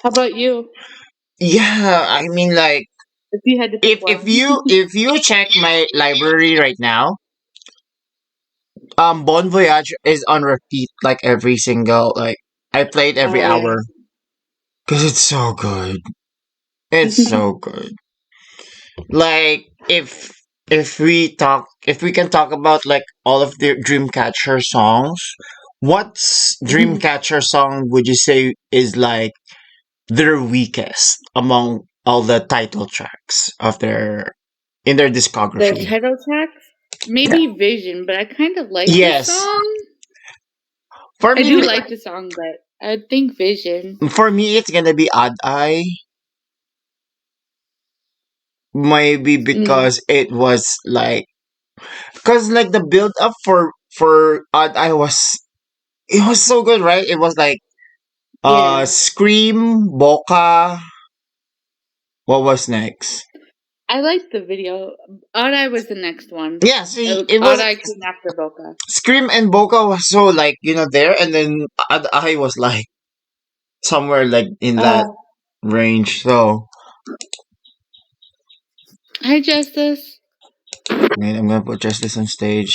How about you? Yeah, I mean, like, If you had to pick one. if you check my library right now, Bon Voyage is on repeat like every single like I play it every Oh yeah. hour because it's so good. It's so good. Like if we can talk about like all of the Dreamcatcher songs, what's Dreamcatcher song would you say is like their weakest among all the title tracks of their in their The discography? title tracks? Yeah. Maybe Vision, but I kind of like this Yes. song. For I do me like the song, but I think Vision. for me it's gonna be Odd Eye. Maybe Mm, because it was like because like the build up for Odd Eye was it was so good, right? It was like yeah. Scream, Boca. What was next? I liked the video. Odd Eye was the next one. Yeah, see, it Odd was Eye came after Boca. Scream and Boca was so like there, and then Odd Eye was like somewhere like in that Uh, range. So Hi, Justice. wait, I'm gonna put Justice on stage.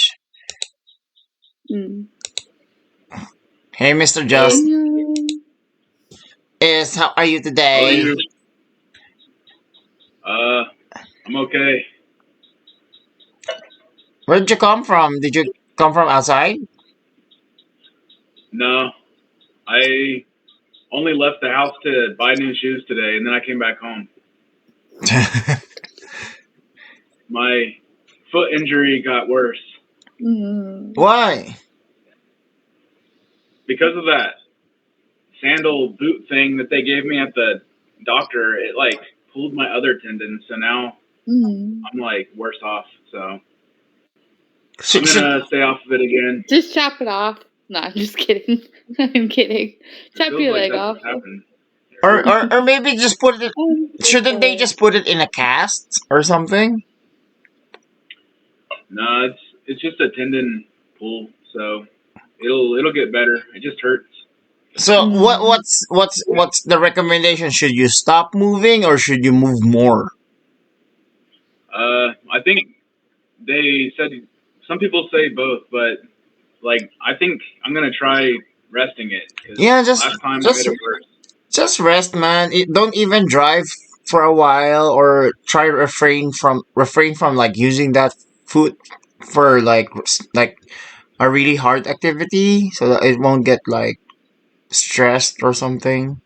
Mm. Hey, Mr. Hello. Just, Daniel. is how are you How are today? you? I'm okay. Where did you come from? Did you come from outside? No, I only left the house to buy new shoes today, and then I came back home. My foot injury got worse Mm. Why? because of that sandal boot thing that they gave me at the doctor. It like pulled my other tendon, so now Mm. I'm like worse off. So I'm Should, gonna stay off of it again. Just chop it off. No, I'm just kidding. I'm kidding. It Chop feels your like leg that's off. what happened. It or, hurts. or maybe just put it. Shouldn't they just put it in a cast or something? No, it's just a tendon pull, so it'll get better. It just hurts. So Mm. what's the recommendation? Should you stop moving or should you move more? I think they said some people say both, but like I think I'm gonna try resting it because Yeah, last time I made just it worse. just rest, man. Don't even drive for a while or try refrain from like using that foot for like a really hard activity so that it won't get like stressed or something.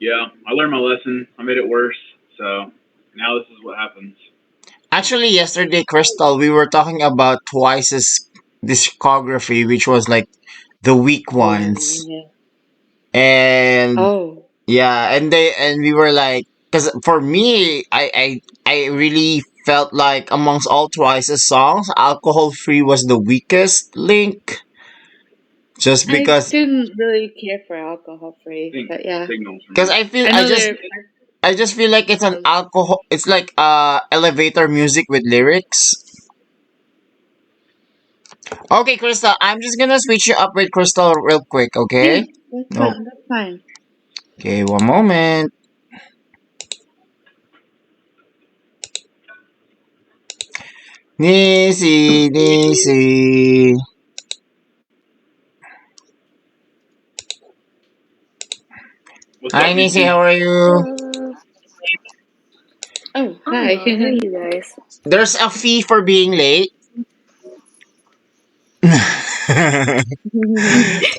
Yeah, I learned my lesson. I made it worse, so now this is what happens. Actually, yesterday, Crystal, we were talking about Twice's discography, which was like the weak Oh ones, yeah. and Oh. yeah, and we were like, because for me, I really felt like amongst all Twice's songs, Alcohol Free was the weakest link, just I because didn't really care for alcohol free, Think but yeah. signals for because me. I know they're. I just feel like it's an alcohol. It's like elevator music with lyrics. Okay, Crystal, I'm just gonna switch you up with Crystal real quick, okay? Hey, that's No. fine. That's fine. Okay, one moment. Nisi, Nisi. What's Hi, up, Nisi, Nisi? how are you? Oh, I'm hi. good. How are you guys? There's a fee for being late.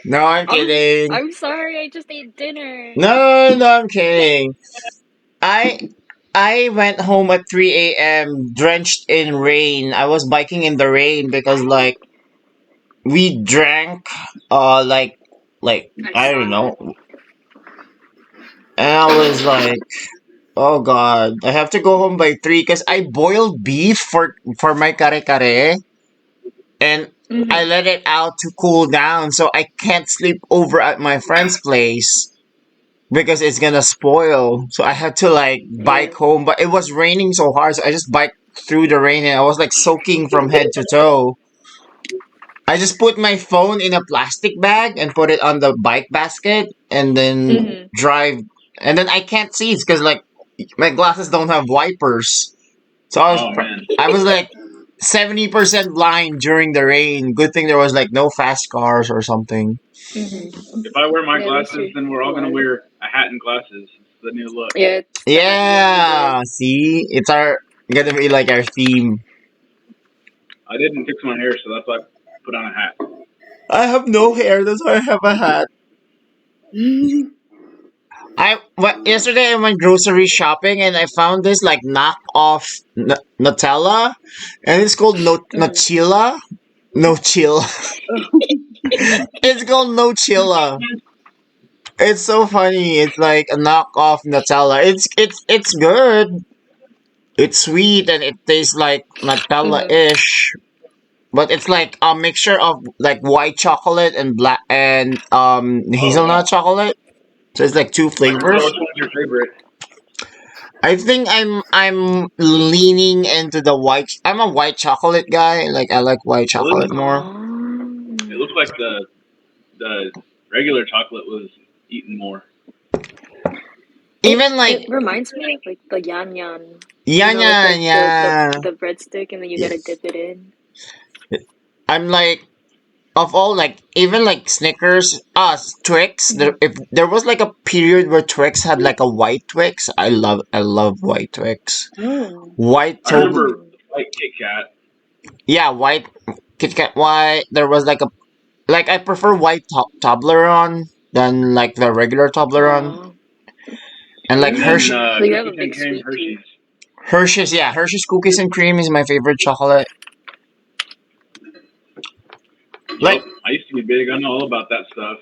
No, I'm kidding. I'm sorry. I just ate dinner. No, I'm kidding. I I went home at 3 a.m. drenched in rain. I was biking in the rain because like we drank like I I don't saw know. that. And I was like, oh god, I have to go home by 3 because I boiled beef for my kare kare and I Mhm. let it out to cool down so I can't sleep over at my friend's place because it's gonna spoil. So I had to like Yeah. bike home, but it was raining so hard, so I just biked through the rain and I was like soaking from head to toe. I just put my phone in a plastic bag and put it on the bike basket and then Mm-hmm. drive. And then I can't see it because like my glasses don't have wipers. So Oh man, I was like 70% blind during the rain. Good thing there was like no fast cars or something. Mm-hmm. if I wear my Yeah, at least glasses, you're then we're all gonna blind. wear a hat and glasses. It's the new look. Yeah, it's that. Yeah, we did. Yeah, see, it's our gonna be like our theme. I didn't fix my hair, so that's why I put on a hat. I have no hair, that's why I have a hat. Yesterday I went grocery shopping and I found this like knockoff Nutella, and it's called Mm-hmm. Nutella. No chill. It's called No Chilla. It's so funny. It's like a knockoff Nutella. It's good. It's sweet and it tastes like Mm-hmm. Nutella-ish. But it's like a mixture of like white chocolate and black and Oh hazelnut wow, chocolate. So it's like two I can tell flavors. which one's your favorite. I think I'm leaning into the white. I'm a white chocolate guy. Like I like white Really? chocolate more. It Oh. looks like the regular chocolate was eaten more. It Even like it reminds me of like the yan yan. yeah You know, like yeah yeah. the breadstick, and then you Yeah. gotta dip it in. I'm like of all like even like Snickers, Twix. Mm-hmm. If there was like a period where Twix had like a white Twix, I love white Twix. Oh. White I Toby, remember Mm. like Kit Kat. yeah, white Kit Kat white. There was like a like I prefer white Toblerone than like the regular Toblerone, Oh, and like And then dang. So you have a cookies and big cream sweet tooth. Hershey's. Hershey's. Yeah, Hershey's cookies and cream is my favorite chocolate. Yep, Like I used to be big. I know all about that stuff.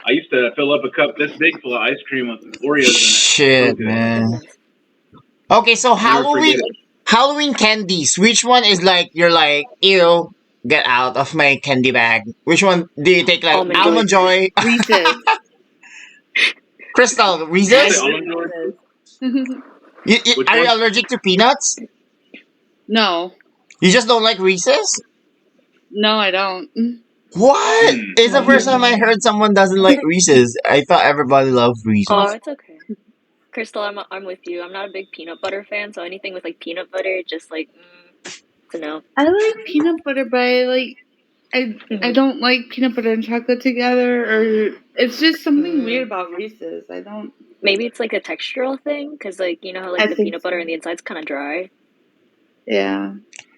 I used to fill up a cup this big full of ice cream with Oreos in it. So shit, Oh good. my man. goodness. Okay, so I'll never forget it. Halloween candies. Which one is like you're like ew? Get out of my candy bag. Which one do you take? Like Almond almond joy. joy, Reese's. Crystal, Did you I say Reese's. like almond joy? Reese's. Which Are you one? allergic to peanuts? No. You just don't like Reese's? No, I don't. What? Hmm. It's the first time I Mm. heard someone doesn't like Reese's. I thought everybody loved Oh, Reese's. it's okay. Crystal, I'm with you. I'm not a big peanut butter fan, so anything with like peanut butter, just like it's a no. I like peanut butter, but I Mm-hmm. don't like peanut butter and chocolate together, or it's just something weird Mm. about Reese's. I don't. Maybe it's like a textural thing, because like you know how like I the think peanut butter so. on the inside's kind of dry. Yeah.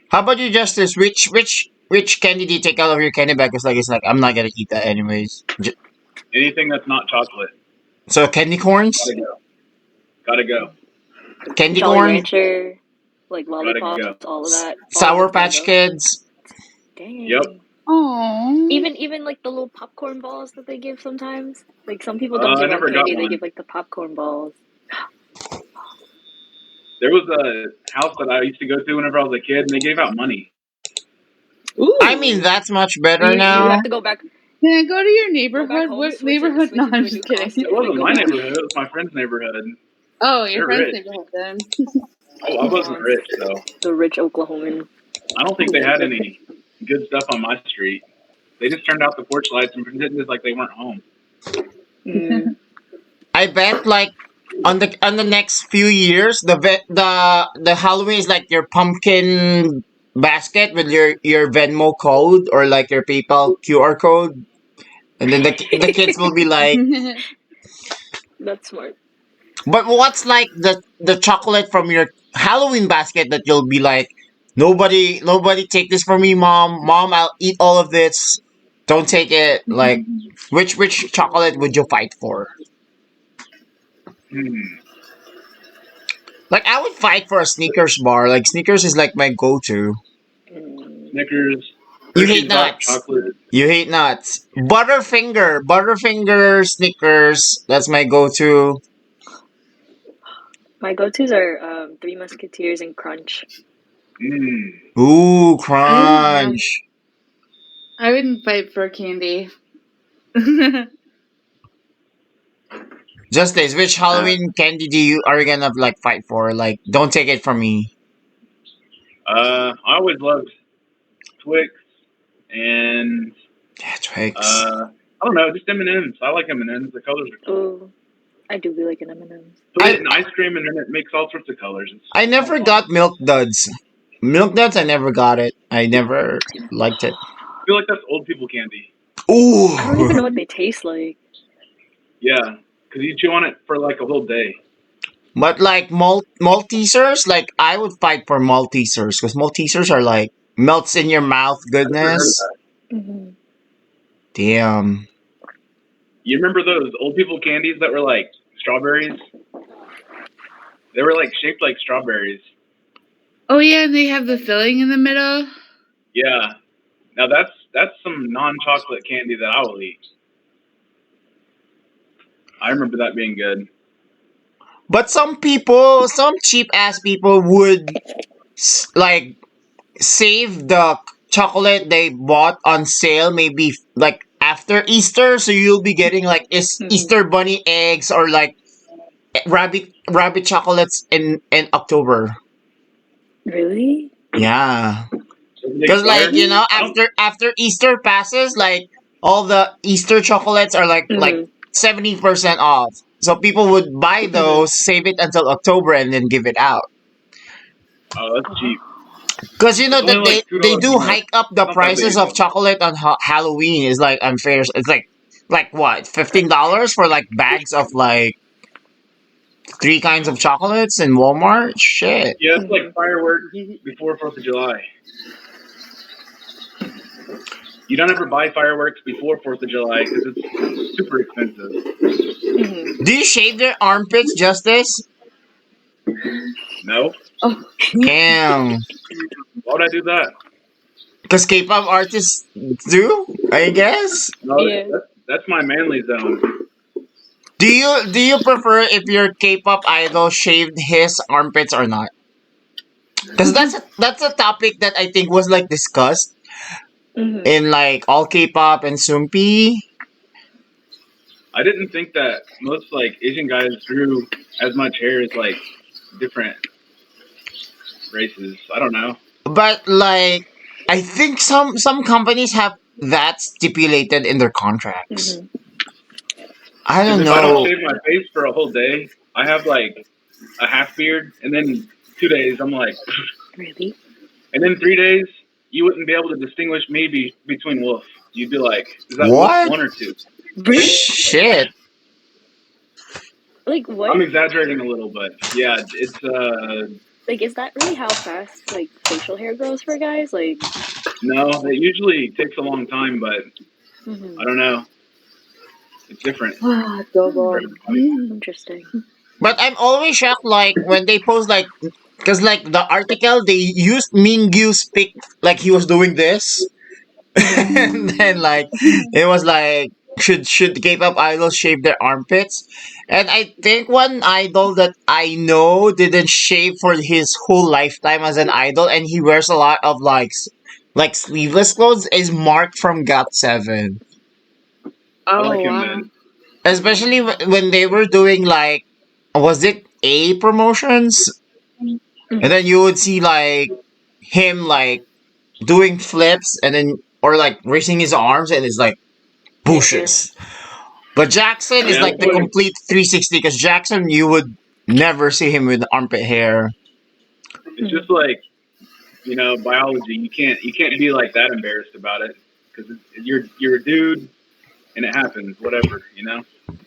How about you, Justice? Which candy do you take out of your candy bag? It's like I'm not gonna eat that anyways. Anything that's not chocolate. So candy corns, Gotta go. Gotta go. candy Jolly corn, Rancher, like Gotta lollipops, go. all of that, all of Sour it's gotta Patch go. Kids. Yep. Dang. Oh. Even like the little popcorn balls that they give sometimes. Like some people don't I give out never got candy; they one. give like the popcorn balls. There was a house that I used to go to whenever I was a kid, and they gave out money. I mean, Ooh. that's much better You now. have to go back Can I go to your home, neighborhood? switch it Neighborhood? No, switch it I'm to a just new kidding. It costume, and then wasn't go my back. neighborhood. It was my friend's neighborhood. Oh, your They're friend's rich. neighborhood then. Oh, I wasn't Aw, rich though. the rich Oklahoman. I don't think they had any good stuff on my street. They just turned out the porch lights and pretended like they weren't home. Mm. I bet like on the next few years, the Halloween is like your pumpkin basket with your Venmo code or like your PayPal QR code, and then the kids will be like, That's smart. but what's like the chocolate from your Halloween basket that you'll be like, nobody take this from me, mom, I'll eat all of this. Don't take it. Like, which chocolate would you fight for? Hmm. Like I would fight for a Snickers bar. Like Snickers is like my go-to. Mm. Snickers, You hate Hershey's dark nuts. chocolate. You hate nuts. Butterfinger, Snickers. That's my go-to. My go-tos are Three Musketeers and Crunch. Mm. Ooh, I don't know. crunch. I wouldn't fight for candy. Justice, which Halloween candy are you gonna like fight for? Like, don't take it from me. I always loved Twix and Yeah, Twix. I don't know, just M&Ms. I like M&Ms. The colors are cool. Oh, I do be liking M&Ms. Put it I in ice cream and then it makes all sorts of colors. I It's all never fun. got Milk Duds. Milk Duds, I never got it. I never liked it. I feel like that's old people candy. I don't even know Ooh. what they taste like. Yeah, because you chew on it for like a whole day. But like Maltesers, like I would fight for Maltesers because Maltesers are like melts in your mouth I never heard of goodness. that. Hmm. Damn. You remember those old people candies that were like strawberries? They were like shaped like strawberries. Oh yeah, and they have the filling in the middle. Yeah. Now that's some non-chocolate candy that I will eat. I remember that being good. But some people, some cheap ass people would like save the chocolate they bought on sale maybe like after Easter, so you'll be getting like Hmm. Easter bunny eggs or like rabbit chocolates in October. Really? Yeah. Does it Because expire? like I don't. after Easter passes, like all the Easter chocolates are like Hmm. 70% off. So people would buy Hmm. those, save it until October, and then give it out. Oh, that's cheap. Oh. Because you It's know only that like they $2 do more. hike up the Not that big prices a of deal. chocolate on Halloween. Is like unfair. It's like what, $15 for like bags of like three kinds of chocolates in Walmart. Shit. Yeah, it's Hmm. like fireworks before 4th of July. You don't ever buy fireworks before 4th of July because it's super expensive. Hmm. Do you shave their armpits, Justice? No? Oh, Damn. Why would I do that? Because K-pop artists do, I guess. No, Yeah. that's my manly zone. Do you prefer if your K-pop idol shaved his armpits or not? Because that's a topic that I think was like discussed Hmm. in like all K-pop and Soompi. I didn't think that most like Asian guys grew as much hair as like different races. I don't know. But like I think some companies have that stipulated in their contracts. Hmm. I Because don't if I don't know. shave my face for a whole day, I have like a half beard, and then 2 days I'm like, Really? and then 3 days you wouldn't be able to distinguish me between Wolf. You'd be like, is that Wolf What? one or two? Really? Shit. Like what? I'm exaggerating a little, but yeah, it's Like is that really how fast like facial hair grows for guys? Like. no, it usually takes a long time, but Hmm. I don't know. It's different for double. everybody. Interesting. But I'm always shocked like when they post like because like the article they used Mingyu's pic like he was doing this. Hmm. And then like it was like should K-pop idols shave their armpits? And I think one idol that I know didn't shave for his whole lifetime as an idol, and he wears a lot of like sleeveless clothes. Is Mark from GOT7, I like Oh him wow. then. especially when they were doing like was it A promotions, and Hmm. then you would see like him like doing flips and then or like raising his arms and it's like Yeah. bushes. But Jackson is Yeah, like it's the like complete 360 because Jackson, you would never see him with armpit hair. it's just like biology. You can't be like that embarrassed about it because you're a dude and it happens. Whatever.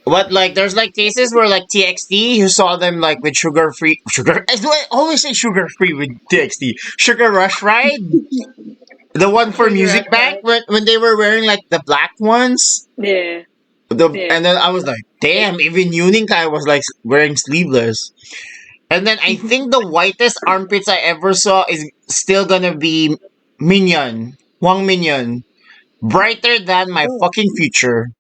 But like, there's like cases where like TXT, you saw them like with sugar. I always say sugar free with TXT. Sugar Rush Ride, the one for Sugar Music rush Bank ride. when they were wearing like the black ones. Yeah. And Yeah. then I was like, damn, even Unikai was like wearing sleeveless. And then I think the whitest armpits I ever saw is still gonna be Minion. Wang Minion. Brighter than my Oh. fucking future.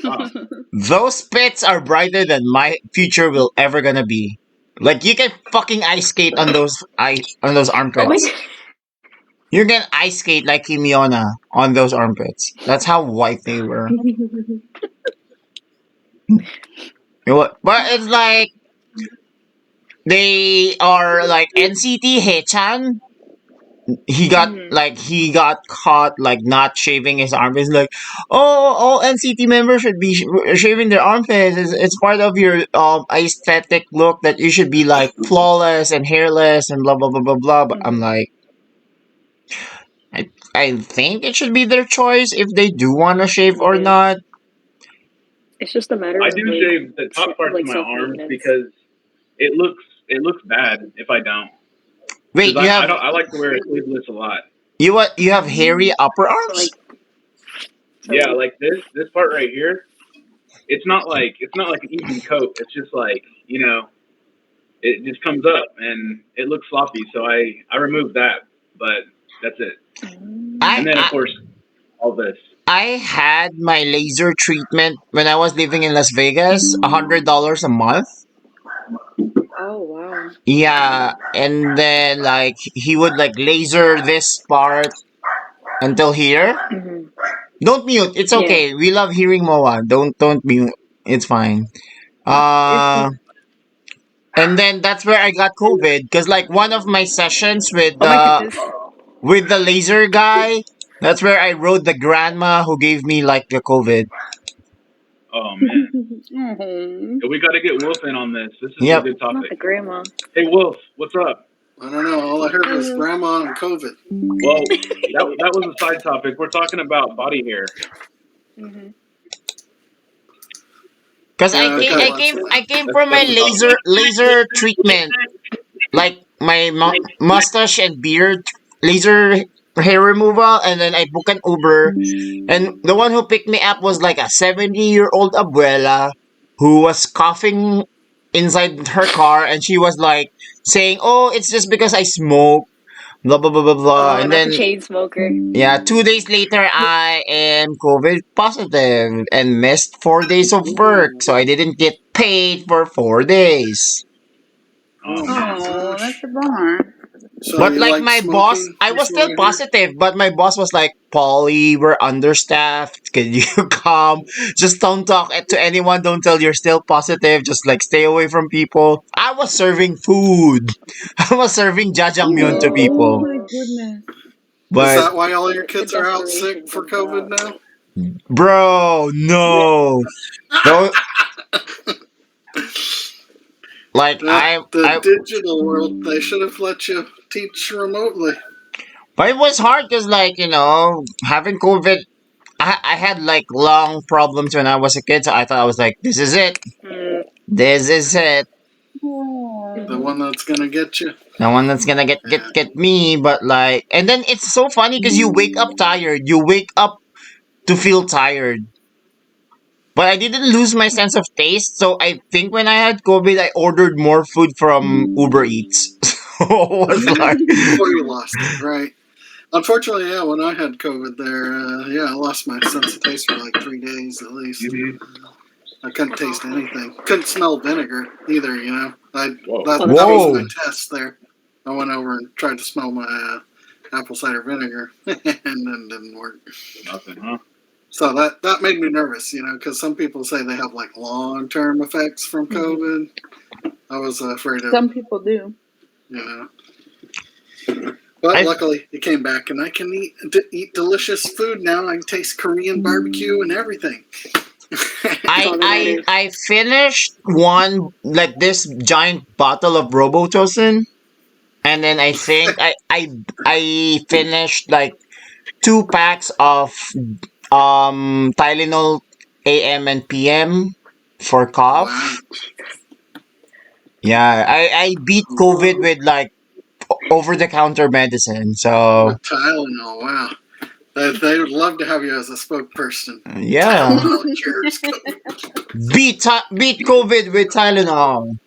Wow. Those pits are brighter than my future will ever gonna be. Like you can fucking ice skate on those Oh my armpits. god. You can ice skate like Kimiona on those armpits. That's how white they were. But it's like they are like NCT Haechan. he got caught like not shaving his armpits. Like, oh, all NCT members should be shaving their armpits. It's part of your aesthetic look that you should be like flawless and hairless and blah blah blah blah blah. But I'm like, I think it should be their choice if they do want to shave or not. It's just a matter I of do like, shave the top parts of my arms self-maintenance. because it looks bad if I don't. Wait, you have I like to wear a sleeveless a lot. you have hairy upper So arms? Yeah, like this part right here. It's not like an even coat. It's just like, it just comes up and it looks sloppy. So I removed that, but that's it. And then of course all this. I had my laser treatment when I was living in Las Vegas, $100 a month. Oh wow. Yeah, and then like he would like laser this part until here. Don't mute. It's okay. We love hearing Moa. Don't mute. It's fine. And then that's where I got COVID because like one of my sessions with the laser guy, that's where I rode the grandma who gave me like the COVID. Oh man. We got to get Wolf in on this. This is a good topic. Not the grandma. Hey Wolf, what's up? I don't know. All I heard was grandma and COVID. Well, that was a side topic. We're talking about body hair. Because I came from my laser treatment, like my mustache and beard, laser hair removal, and then I booked an Uber, and the one who picked me up was like a 70-year-old abuela who was coughing inside her car, and she was like saying, "Oh, it's just because I smoke." Blah blah blah blah blah, and then chain smoker. yeah, 2 days later I am COVID positive and missed 4 days of work, so I didn't get paid for 4 days. Oh, that's a bummer. So But you like my boss, smoking I was before still positive, but my boss was like, "Polly, we're understaffed. Can you come? Just don't talk to anyone. Don't tell you're still positive. Just like stay away from people." I was serving food. I was serving jajangmyeon to people. Oh my goodness. But is that why all your kids are out sick for COVID now? bro, no. No. Like the digital world, they should have let you teach remotely. But it was hard because, like, having COVID, I had like long problems when I was a kid. So I thought I was like, this is it. This is it. The one that's gonna get you. The one that's gonna get me. But like, and then it's so funny because you wake up tired. You wake up to feel tired. But I didn't lose my sense of taste, so I think when I had COVID, I ordered more food from Uber Eats. So it was like Before you lost it, right? Unfortunately, yeah, when I had COVID there, I lost my sense of taste for like 3 days at least. I couldn't taste anything. Couldn't smell vinegar either, that was my test there. I went over and tried to smell my apple cider vinegar, and then didn't work. Nothing, huh? So that made me nervous, because some people say they have like long-term effects from COVID. I was afraid of. Some people do. But luckily, it came back, and I can eat delicious food now. I can taste Korean barbecue and everything. I finished one like this giant bottle of Robitussin, and then I think I finished like 2 packs of Tylenol AM and PM for cough. Wow. Yeah, I beat COVID with like over-the-counter medicine. So with Tylenol, wow. They would love to have you as a spokesperson. Yeah. Tylenol cures COVID. Beat COVID with Tylenol.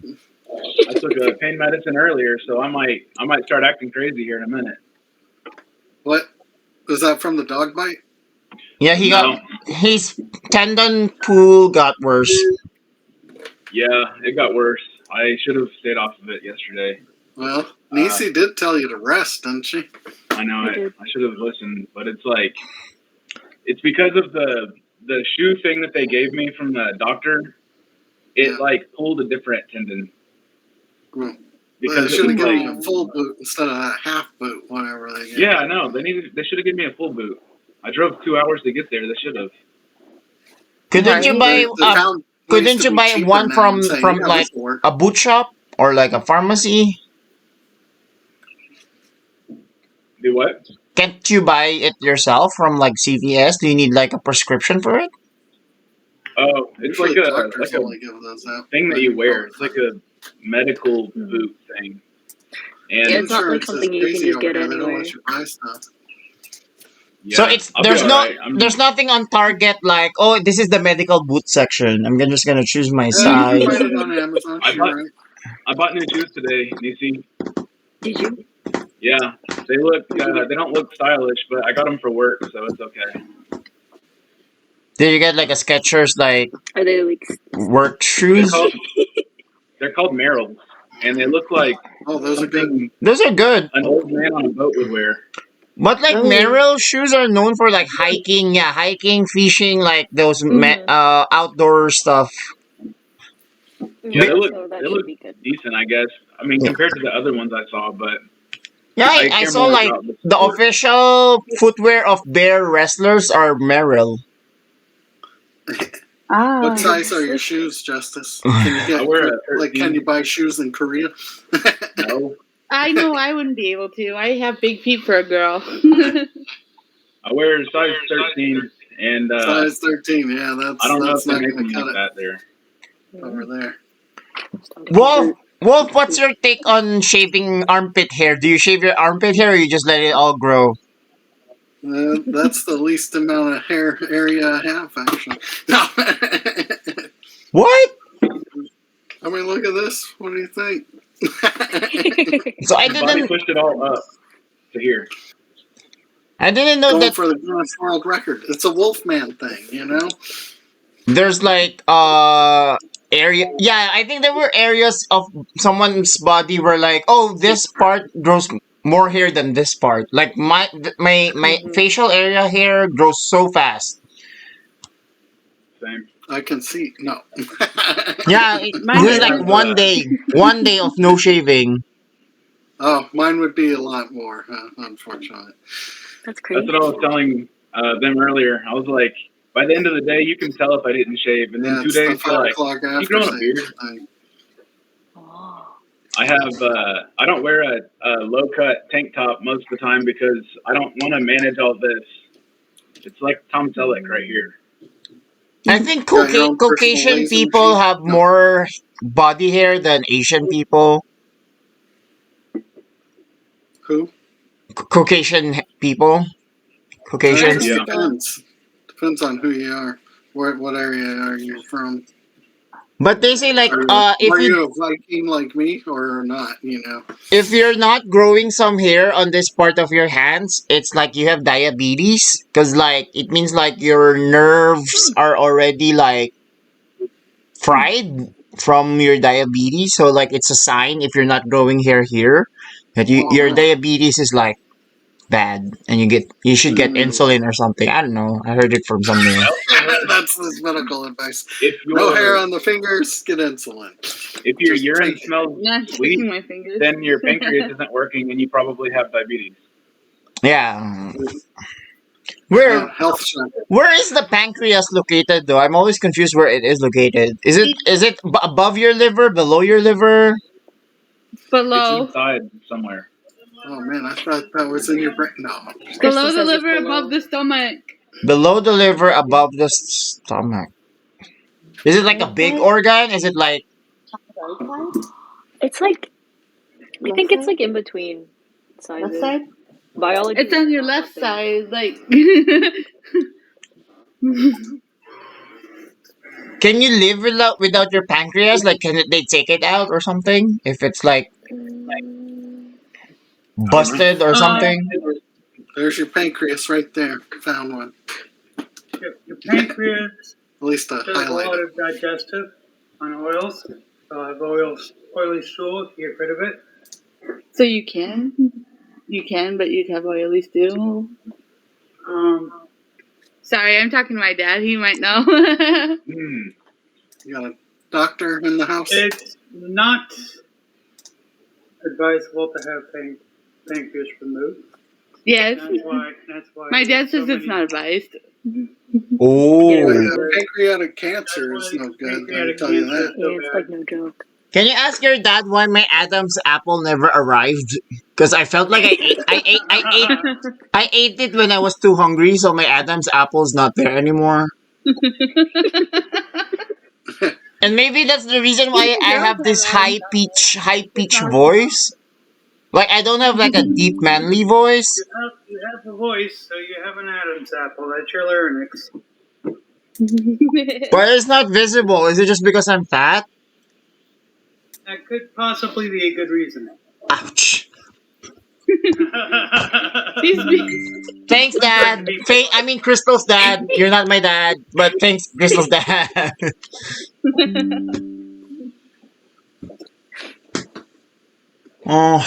I took a pain medicine earlier, so I might start acting crazy here in a minute. What? Was that from the dog bite? Yeah, his tendon pool got worse. Yeah, it got worse. I should have stayed off of it yesterday. Well, Nisi did tell you to rest, didn't she? I know it. I should have listened, but it's because of the shoe thing that they gave me from the doctor. It like pulled a different tendon. They because it should was have given like, you a full boot instead of that half boot, whatever they get. yeah, I know. They should have given me a full boot. I drove 2 hours to get there. They should have. Couldn't you buy The town needs couldn't to you be buy cheaper one now and from say, from yeah, like this will work. a boot shop or like a pharmacy? Do what? Can't you buy it yourself from like CVS? Do you need like a prescription for it? Oh, it's Usually like a doctors only give those out. thing that but you you're wear. probably It's like a medical boot thing. Yeah, And it's not like insurance is something you can crazy just over get here. They don't anywhere. let you buy stuff. yeah, So it's I'll be there's all no right. there's nothing on Target like, oh, this is the medical boot section. Just gonna choose my You size. can find it on Amazon. I You're bought right. I bought new shoes today, Nisi. Did you? Yeah, they don't look stylish, but I got them for work, so it's okay. Did you get like a Skechers like Are they like? work They're shoes? called they're called Merrells, and they look like Oh, those are good. something Those are good. an old man on a boat would wear. But like Oh. Merrell shoes are known for like hiking, fishing, like those outdoor stuff. Yeah, they look So that they should look be good. decent, I guess. I mean, Yeah. compared to the other ones I saw, but Yeah, I I care saw more like about the sport. official footwear of bear wrestlers are Merrell. What size are your Yes. shoes, Justice? Can you I get wear a like? 13. Can you buy shoes in Korea? No, I know I wouldn't be able to. I have big feet for a girl. I wear size 13, and Size 13. Yeah, I don't know that's if they not make going them to cut like it that there. over there. Wolf, what's your take on shaving armpit hair? Do you shave your armpit hair or you just let it all grow? That's the least amount of hair area I have, actually. No. What? I mean, look at this. What do you think? So I Bobby didn't pushed it all up to here. know Going that for the Guinness World Record. It's a Wolfman thing, you know? there's like area. Yeah, I think there were areas of someone's body where like, oh, this part grows more hair than this part. Like my facial area hair grows so fast. Same. I can see. No. Yeah, Mine this is is like have, one day of no shaving. Oh, mine would be a lot more, unfortunately. That's crazy. That's what I was telling them earlier. I was like, by the end of the day, you can tell if I didn't shave, and then Yeah, 2 it's the days 5 you're like, o'clock you after growing a beard? thing. Oh. I have I don't wear a low cut tank top most of the time because I don't want to manage all this. It's like Tom Selleck right here. I think Got your own personal Caucasian laser people machine? have No. more body hair than Asian people. Who? Caucasian people. It Caucasians. Yeah. depends. Depends on who you are. What area are you from? But they say like Are if you a Viking like me or not? You know. if you're not growing some hair on this part of your hands, it's like you have diabetes because like it means like your nerves are already like fried from your diabetes. So like it's a sign if you're not growing hair here that your diabetes is like bad and you should get insulin or something. I don't know. I heard it from somewhere. That's this medical advice. If No hair your on the fingers, get insulin. if your Just urine take it. smells Not sweet, sticking my fingers. then your pancreas isn't working, and you probably have diabetes. Yeah. Where Health check. where is the pancreas located though? I'm always confused where it is located. Is it above your liver, below your liver? It's Below. inside somewhere. Oh man, I thought that was in your brain. No. Below the says it's liver, below. above the stomach. Below the liver, above the stomach. Is it like a big organ? Is it like It's like I think it's like in between sizes. Left side? Biology. It's on your left side, like. can you live without your pancreas? Like they take it out or something? If it's like busted or something? There's your pancreas right there. Found one. Your pancreas At least a does a lot highlight. of digestive on oils. So I have oily stool, get rid of it. So you can, but you'd have oily stew. Sorry, I'm talking to my dad. He might know. You got a doctor in the house? It's not advisable to have pancreas removed. Yes. That's why. My dad so says it's many- not advised. Oh. Pancreatic cancer is no good. I'll tell you that. Yeah, it's like no joke. Can you ask your dad why my Adam's apple never arrived? Because I felt like I ate it when I was too hungry, so my Adam's apple's not there anymore. And maybe that's the reason why I have this high pitch voice. Like I don't have like a deep manly voice. You have a voice, so you have an Adam's apple. That's your larynx. But it's not visible. Is it just because I'm fat? That could possibly be a good reason. Ouch. These Thanks, Dad. I mean, Crystal's dad. You're not my dad, but thanks, Crystal's dad. Oh,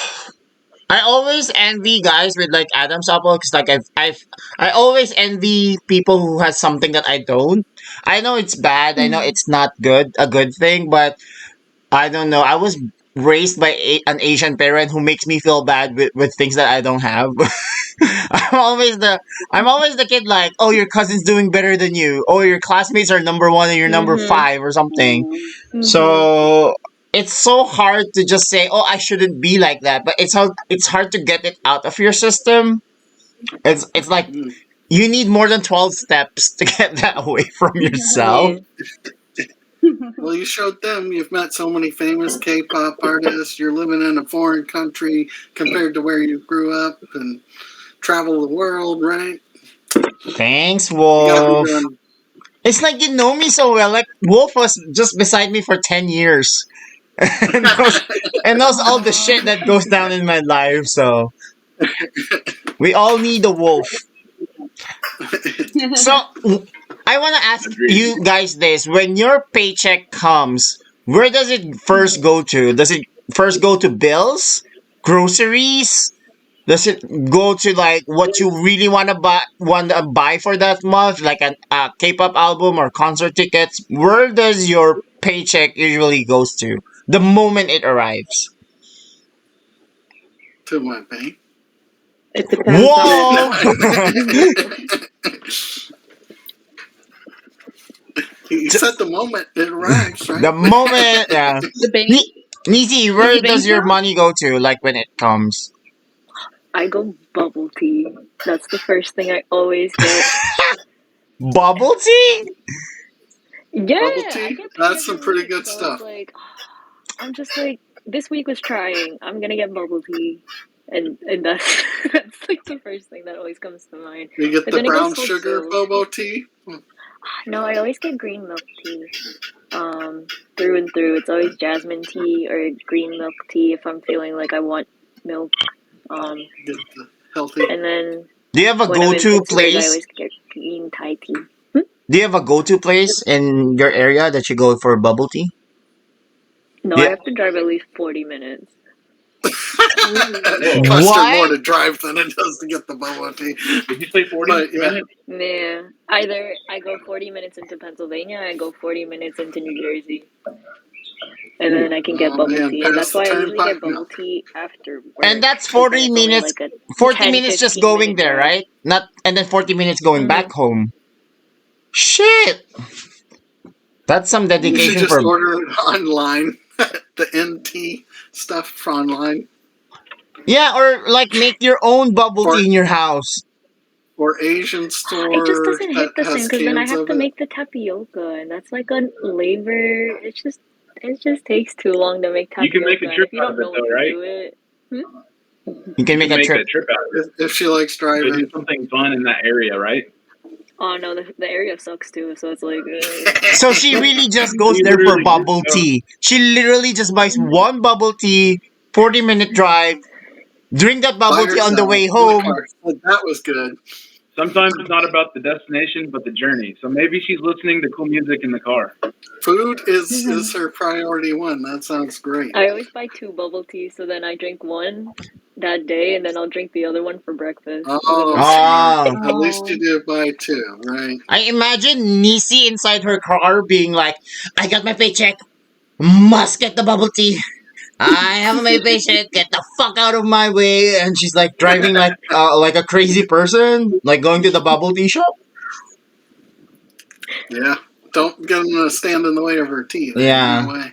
I always envy guys with like Adam's apple because like I always envy people who has something that I don't. I know it's bad. I know it's not a good thing, but I don't know. I was raised by an Asian parent who makes me feel bad with things that I don't have. I'm always the kid like, oh, your cousin's doing better than you. Oh, your classmates are number one and you're number five or something. So it's so hard to just say, oh, I shouldn't be like that. But it's hard to get it out of your system. It's like you need more than 12 steps to get that away from yourself. Well, you showed them you've met so many famous K-pop artists. You're living in a foreign country compared to where you grew up and travel the world, right? Thanks, You gotta Wolf. be doing- It's like you know me so well. Like Wolf was just beside me for 10 years. and knows all the shit that goes down in my life, so we all need a wolf. So I want to ask you guys this: when your paycheck comes, where does it first go to? Does it first go to bills, groceries? Does it go to like what you really want to buy for that month, like a K-pop album or concert tickets? Where does your paycheck usually goes to the moment it arrives? to my bank. It depends You said the moment it arrives, right? The moment, yeah. the bank. Nisi, where the bank does your count? money go to, like when it comes? I go bubble tea. That's the first thing I always get. Bubble tea? Yeah, Bubble I tea? get paid That's some every pretty week, good so stuff. It's like, I'm just like, this week was trying. I'm gonna get bubble tea, and that's that's like the first thing that always comes to mind. You get But the then it brown gets sold sugar too. bobo tea. No, I always get green milk tea. Through and through, it's always jasmine tea or green milk tea if I'm feeling like I want milk. Get the healthy. And then Do you have a when I'm in go-to Pittsburgh, I place? always get green Thai tea. Do you have a go-to place in your area that you go for bubble tea? No, Yeah. I have to drive at least 40 minutes. Costs her What? more to drive than it does to get the bobo tea. Did you say 40 But, yeah. minutes? Yeah, either I go 40 minutes into Pennsylvania, I go 40 minutes into New Jersey. And then I can get Oh, bubble man, tea. And past that's the why I usually turnpike? get bubble No. tea after work. And that's 'cause then 40 it's only minutes. like a 40 10, minutes just 15 going minute there, drive. right? Not and then 40 minutes going Mhm. back home. Shit. That's some You should dedication just for. order it online. The NT stuff online. Yeah, or like make your own bubble Or- tea in your house. Or Asian store It just doesn't hit that the same has because then I cans have of to it. make the tapioca, and that's like a labor. It just takes too long to make tapioca. You can make a and trip if you out don't of it, know though, what right? to do it. You can You make can a make trip. a trip out of it. If she likes So do driving. something fun in that area, right? Oh no, the area sucks too, so it's like. So she really just goes You there for literally bubble just go. tea. She literally just buys one bubble tea, 40-minute drive, drink that By bubble tea on the herself way in the home. car. But that was good. Sometimes it's not about the destination, but the journey. So maybe she's listening to cool music in the car. Food is her priority one. That sounds great. I always buy 2 bubble teas, so then I drink one that day, and then I'll drink the other one for breakfast. Oh, Ah. smart. At least you do buy 2, right? I imagine Nisi inside her car being like, I got my paycheck. Must get the bubble tea. I have my patient. Get the fuck out of my way! And she's like driving like a crazy person, like going to the bubble tea shop. Yeah. Don't get them to stand in the way of her tea. They're Yeah. in the way.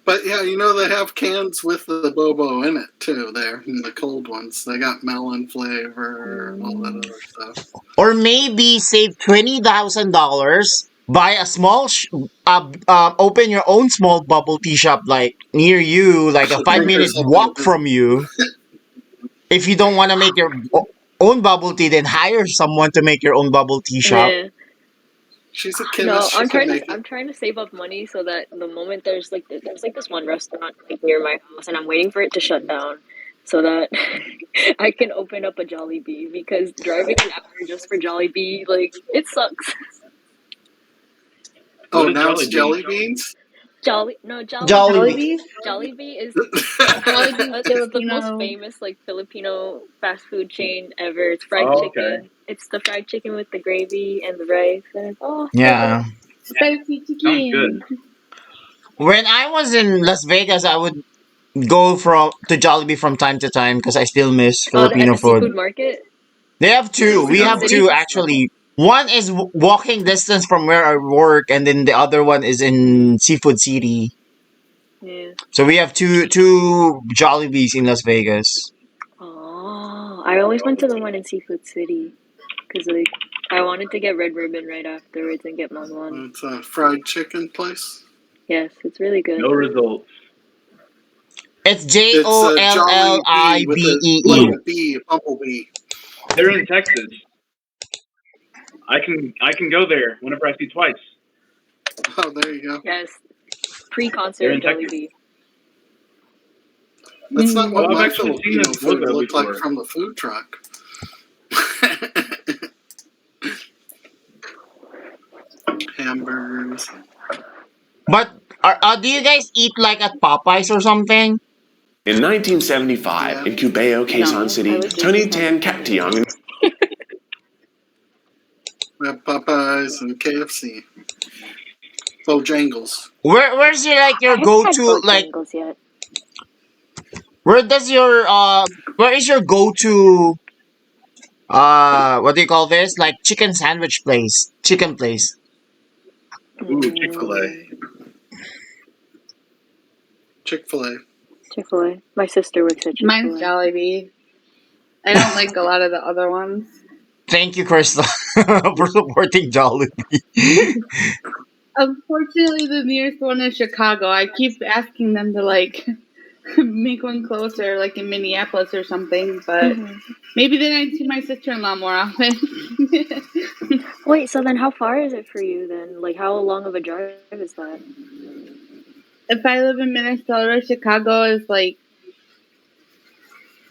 But yeah, they have cans with the bobo in it too. There, and the cold ones. They got melon flavor and all that other stuff. Or maybe save $20,000. Buy a small, open your own small bubble tea shop like near you, like a The 5 minute drinkers have no walk business. from you. If you don't want to make your own bubble tea, then hire someone to make your own bubble tea shop. Yeah. She's a No, chemist. She can make it. I'm trying to save up money so that the moment there's this one restaurant like near my house, and I'm waiting for it to shut down, so that I can open up a Jollibee, because driving an hour just for Jollibee, like, it sucks. Oh, What is now it's Jollibee? jelly beans. Jollibee. Jollibee is Jollibee it's the most Filipino. famous like Filipino fast food chain ever. It's fried Oh, chicken. okay. It's the fried chicken with the gravy and the rice, and it's so Yeah. good. Spicy Sounds good. chicken. When I was in Las Vegas, I would go to Jollibee from time to time because I still miss Oh, at Filipino the food. seafood market. They have two. We Seafood have City. two actually. One is walking distance from where I work, and then the other one is in Seafood City. Yeah. So we have two Jollibees in Las Vegas. Oh, I always went to the one in Seafood City because like I wanted to get Red Ribbon right afterwards and get Mangwan. It's a fried chicken place. Yes, it's really good. No results. It's It's a Jolly Bee with a Jollibee. little bee, a bumblebee. They're in Texas. I can go there whenever I see twice. Oh, there you go. Yes, They're pre-concert in Texas. Jollibee. That's not what I've my actually seen Filipino this food logo looked like before. from the food truck. Hamburgers. But do you guys eat like at Popeyes or something? In 1975, in Cubao, Quezon I City, would Tony just Tan have Cationg We have Popeyes and KFC. Bojangles. Where's your I your haven't go had to like Bojangles yet. where is your go to what do you call this, like chicken sandwich place, chicken place? Ooh, Chick-fil-A. Chick-fil-A. Chick-fil-A. My sister works at Mine's Chick-fil-A. Jollibee. I don't like a lot of the other ones. Thank you, Crystal, for supporting Jollibee. Unfortunately, the nearest one is Chicago. I keep asking them to like make one closer, like in Minneapolis or something, but maybe then I'd see my sister-in-law more often. Wait, so then how far is it for you then? Like, how long of a drive is that? If I live in Minnesota, Chicago is like,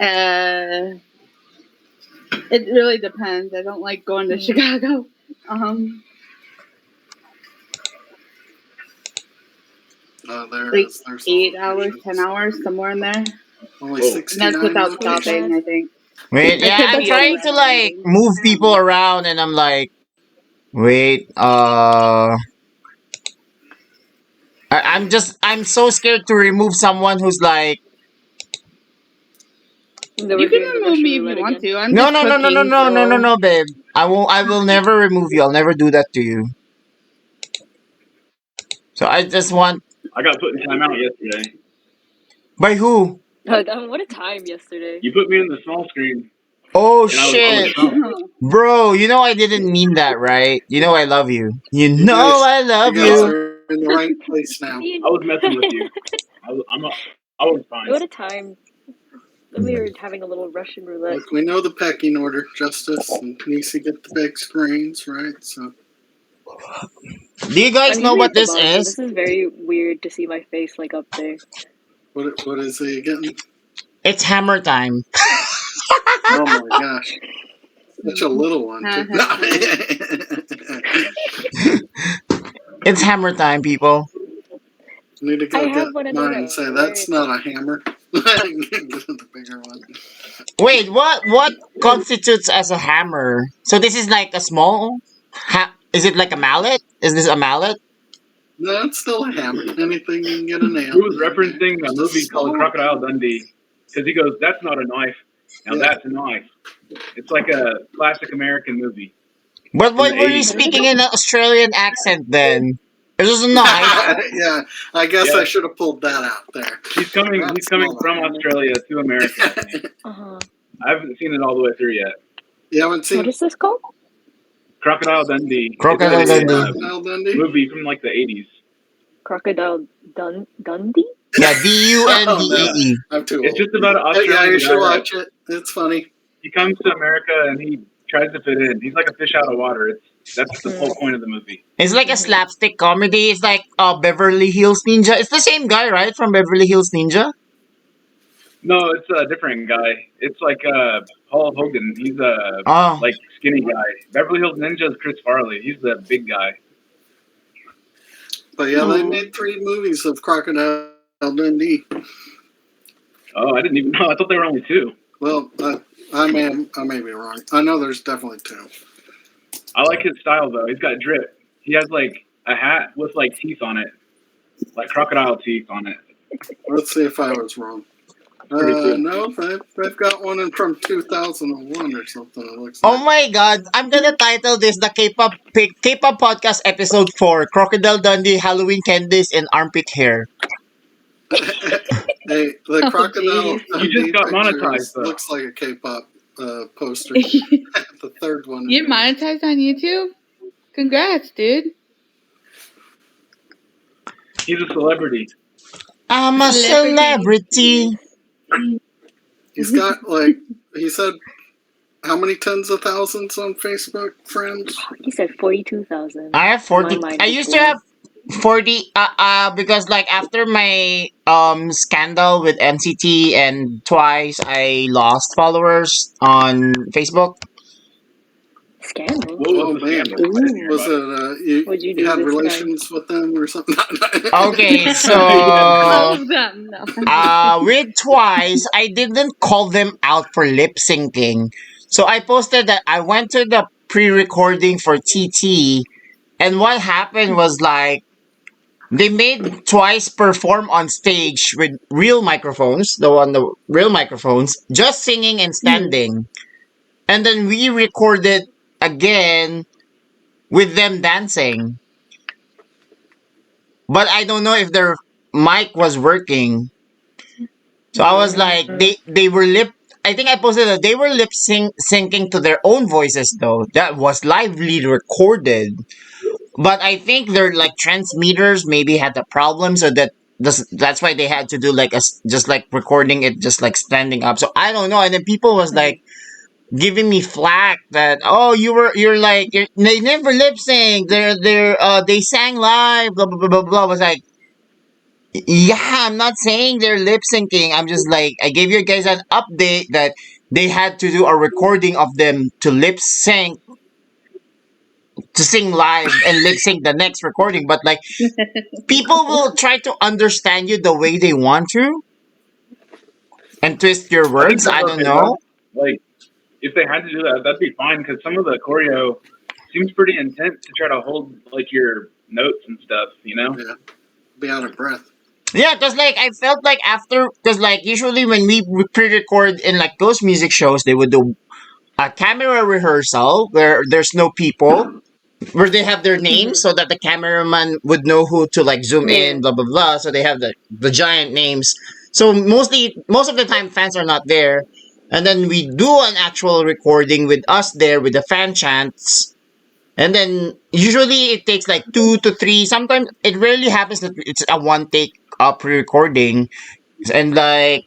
it really depends. I don't like going to Chicago. Like There's 8 hours, 10 hours, somewhere in there. only Whoa. And 69 that's without locations. stopping, I think. Wait, I yeah, could I'm be trying to like overestimating. move people around, and I'm like, wait, I'm so scared to remove someone who's like, They were You can doing the remove me if Russian you roulette want again. to. I'm no, just no, no, no, no, cooking, no, no, no, so no, babe. I will never remove you. I'll never do that to you. So I just want, I got put in timeout yesterday. by who? What a time yesterday. You put me in the small screen, Oh and I was on the shit, phone. bro. You know I didn't mean that, right? You know I love you. You You know guys, I you love guys you. are in the right place now. I was messing with you. I was fine. What a time. We were having a little Russian roulette. Look, we know the pecking order, Justice and Nisi get the big screens, right? So Do you guys I'm know usually what at the this bottom. is? This is very weird to see my face like up there. what is he getting? It's hammer time. Oh my gosh. Such a little one. Too. No. It's hammer time, people. Need to I go have one get of those mine and at say work. that's not a hammer. Get the bigger one. Wait, what constitutes as a hammer? So this is like a small is it like a mallet? Is this a mallet? No, it's still a hammer. Anything you can get a nail. He was referencing a movie called Crocodile Dundee because he goes, "That's not a knife. Now that's a knife." It's like a classic American movie. But why the were you 80s. speaking in an Australian accent then? It was a knife. Yeah, I guess Yeah. I should have pulled that out there. He's coming That's from small. Australia to America. I think. I haven't seen it all the way through yet. You haven't seen What is this called? Crocodile Dundee. Crocodile It's a, Dundee. Crocodile Dundee? movie from like the 80s. Crocodile Dundee? Yeah, Dundee. I'm too It's old. just about an Yeah, Australian you should guy. watch it. It's funny. He comes to America and he tries to fit in. He's like a fish out of water. That's the whole point of the movie. It's like a slapstick comedy. It's like Beverly Hills Ninja. It's the same guy, right? From Beverly Hills Ninja? No, it's a different guy. It's like Paul Hogan. He's a Oh. like skinny guy. Beverly Hills Ninja is Chris Farley. He's the big guy. But yeah, they made 3 movies of Crocodile Dundee. Oh, I didn't even know. I thought there were only 2. Well, I may be wrong. I know there's definitely 2. I like his style though. He's got drip. He has like a hat with like teeth on it, like crocodile teeth on it. Let's see if I was wrong. Pretty cool. No, they've got one from 2001 or something. It looks Oh like. my god, I'm gonna title this the Kpop Podcast Ep.4 Crocodile Dundee Halloween Candies and Armpit Hair. Hey, the Crocodile Dundee just got picture monetized, though. looks like a K-pop poster. The third one. You're monetized on YouTube? Congrats, dude. He's a celebrity. I'm a celebrity. He's got like he said, how many tens of thousands on Facebook friends? He said 42,000. I have 40. My mind I is used to blown. have 40 because like after my scandal with NCT and Twice, I lost followers on Facebook. Scandal. What Oh was the man, scandal? I didn't hear was about it What'd you you do had this relations with them or something? Okay, so All of them, no. with Twice, I didn't call them out for lip syncing. So I posted that I went to the pre-recording for TT, and what happened was like they made Twice perform on stage with real microphones, the real microphones, just singing and standing. And then we recorded again with them dancing. But I don't know if their mic was working. So I was like, they were I think I posted that they were syncing to their own voices though. That was lively recorded. But I think their like transmitters maybe had a problem, so that's why they had to do like just like recording it just like standing up. So I don't know. And then people was like giving me flack that they never lip sync. They sang live. Blah blah blah blah blah. I was like, yeah, I'm not saying they're lip syncing. I'm just like I gave you guys an update that they had to do a recording of them to lip sync to sing live and lip sync the next recording. But like people will try to understand you the way they want to and twist your I think words. that's I don't okay, know. Like, if they had to do that, that'd be fine because some of the choreo seems pretty intense to try to hold like your notes and stuff. You know? Yeah, be out of breath. Yeah, because like I felt like after, because like usually when we pre-record in like those music shows, they would do a camera rehearsal where there's no people, where they have their names so that the cameraman would know who to like zoom in, blah blah blah. So they have the giant names. So most of the time fans are not there, and then we do an actual recording with us there with the fan chants. And then usually it takes like 2 to 3. Sometimes it rarely happens that it's a one take pre-recording. And like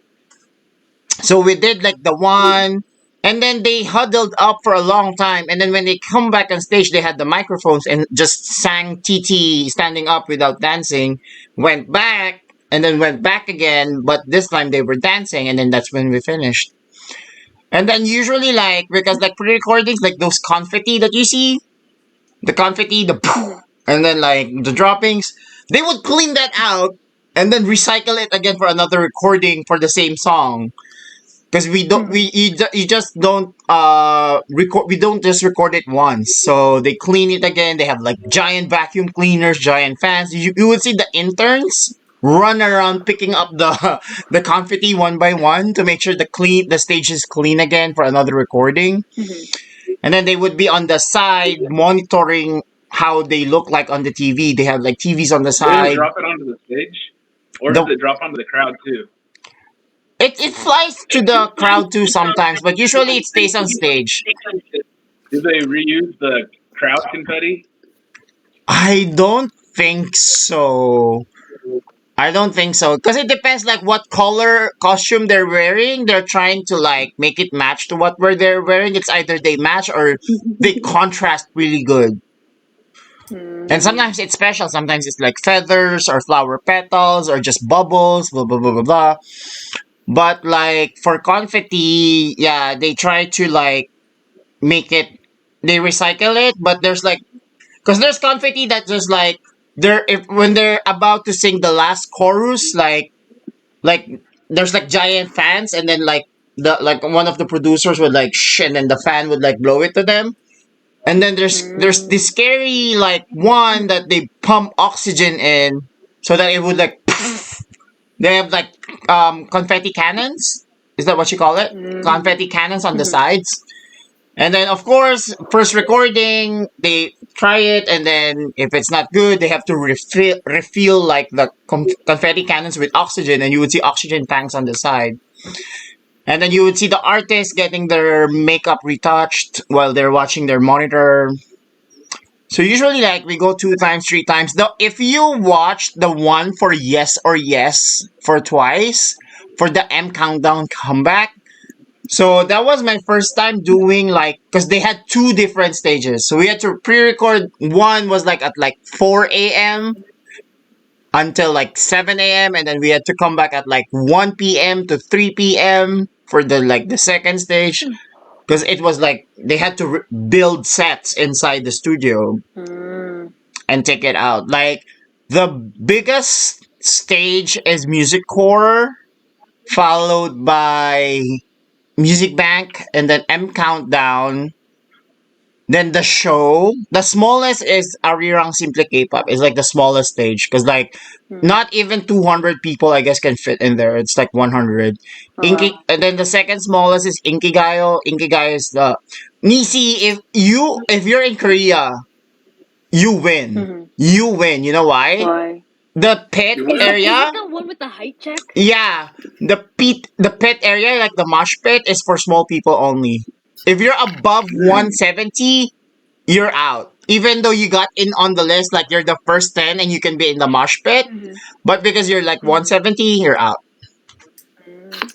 so we did like the one, and then they huddled up for a long time, and then when they come back on stage they had the microphones and just sang TT standing up without dancing, went back and then went back again, but this time they were dancing, and then that's when we finished. And then usually like because like pre-recordings like those confetti that you see, the confetti, the poof, and then like the droppings, they would clean that out and then recycle it again for another recording for the same song. because we don't you just don't record, we don't just record it once, so they clean it again. They have like giant vacuum cleaners, giant fans. You would see the interns run around picking up the the confetti one by one to make sure the stage is clean again for another recording. And then they would be on the side monitoring how they look like on the TV. They have like TVs on the They don't side. drop it onto the stage, or The- does it drop onto the crowd too? it flies to the crowd too sometimes, but usually it stays on stage. Do they reuse the crowd confetti? I don't think so. I don't think so. Because it depends like what color costume they're wearing. They're trying to like make it match to what they're wearing. It's either they match or they contrast really good. And sometimes it's special. Sometimes it's like feathers or flower petals or just bubbles, blah, blah, blah, blah, blah. But like for confetti, yeah, they try to like make it, they recycle it, but there's like, because there's confetti that just like, when they're about to sing the last chorus, like there's like giant fans, and then like one of the producers would like and then the fan would like blow it to them. And then there's this scary like one that they pump oxygen in so that it would like they have like confetti cannons. Is that what you call it? Confetti cannons on the sides. And then of course, first recording, they try it, and then if it's not good, they have to refill like the confetti cannons with oxygen, and you would see oxygen tanks on the side. And then you would see the artists getting their makeup retouched while they're watching their monitor. So usually, like, we go 2 times, 3 times. Though, if you watch the one for Yes or Yes for twice, for the M Countdown comeback, so that was my first time doing like, because they had 2 different stages. So we had to pre-record. One was like at like 4 a.m. until like 7 a.m. and then we had to come back at like 1 p.m. to 3 p.m. for the second stage, because it was like they had to build sets inside the studio and take it out. Like the biggest stage is Music Core, followed by Music Bank, and then M Countdown. Then the show, the smallest is Arirang Simple K-pop. It's like the smallest stage because like not even 200 people I guess can fit in there. It's like 100. And then the second smallest is Inkigayo. Inkigayo is the Nisi. If you're in Korea, you win. You win. You know why? Why? The pit Is area. Is it the one with the height check? Yeah, the pit area, like the mosh pit, is for small people only. If you're above 170, you're out. Even though you got in on the list, like you're the first 10 and you can be in the mosh pit, but because you're like 170, you're out.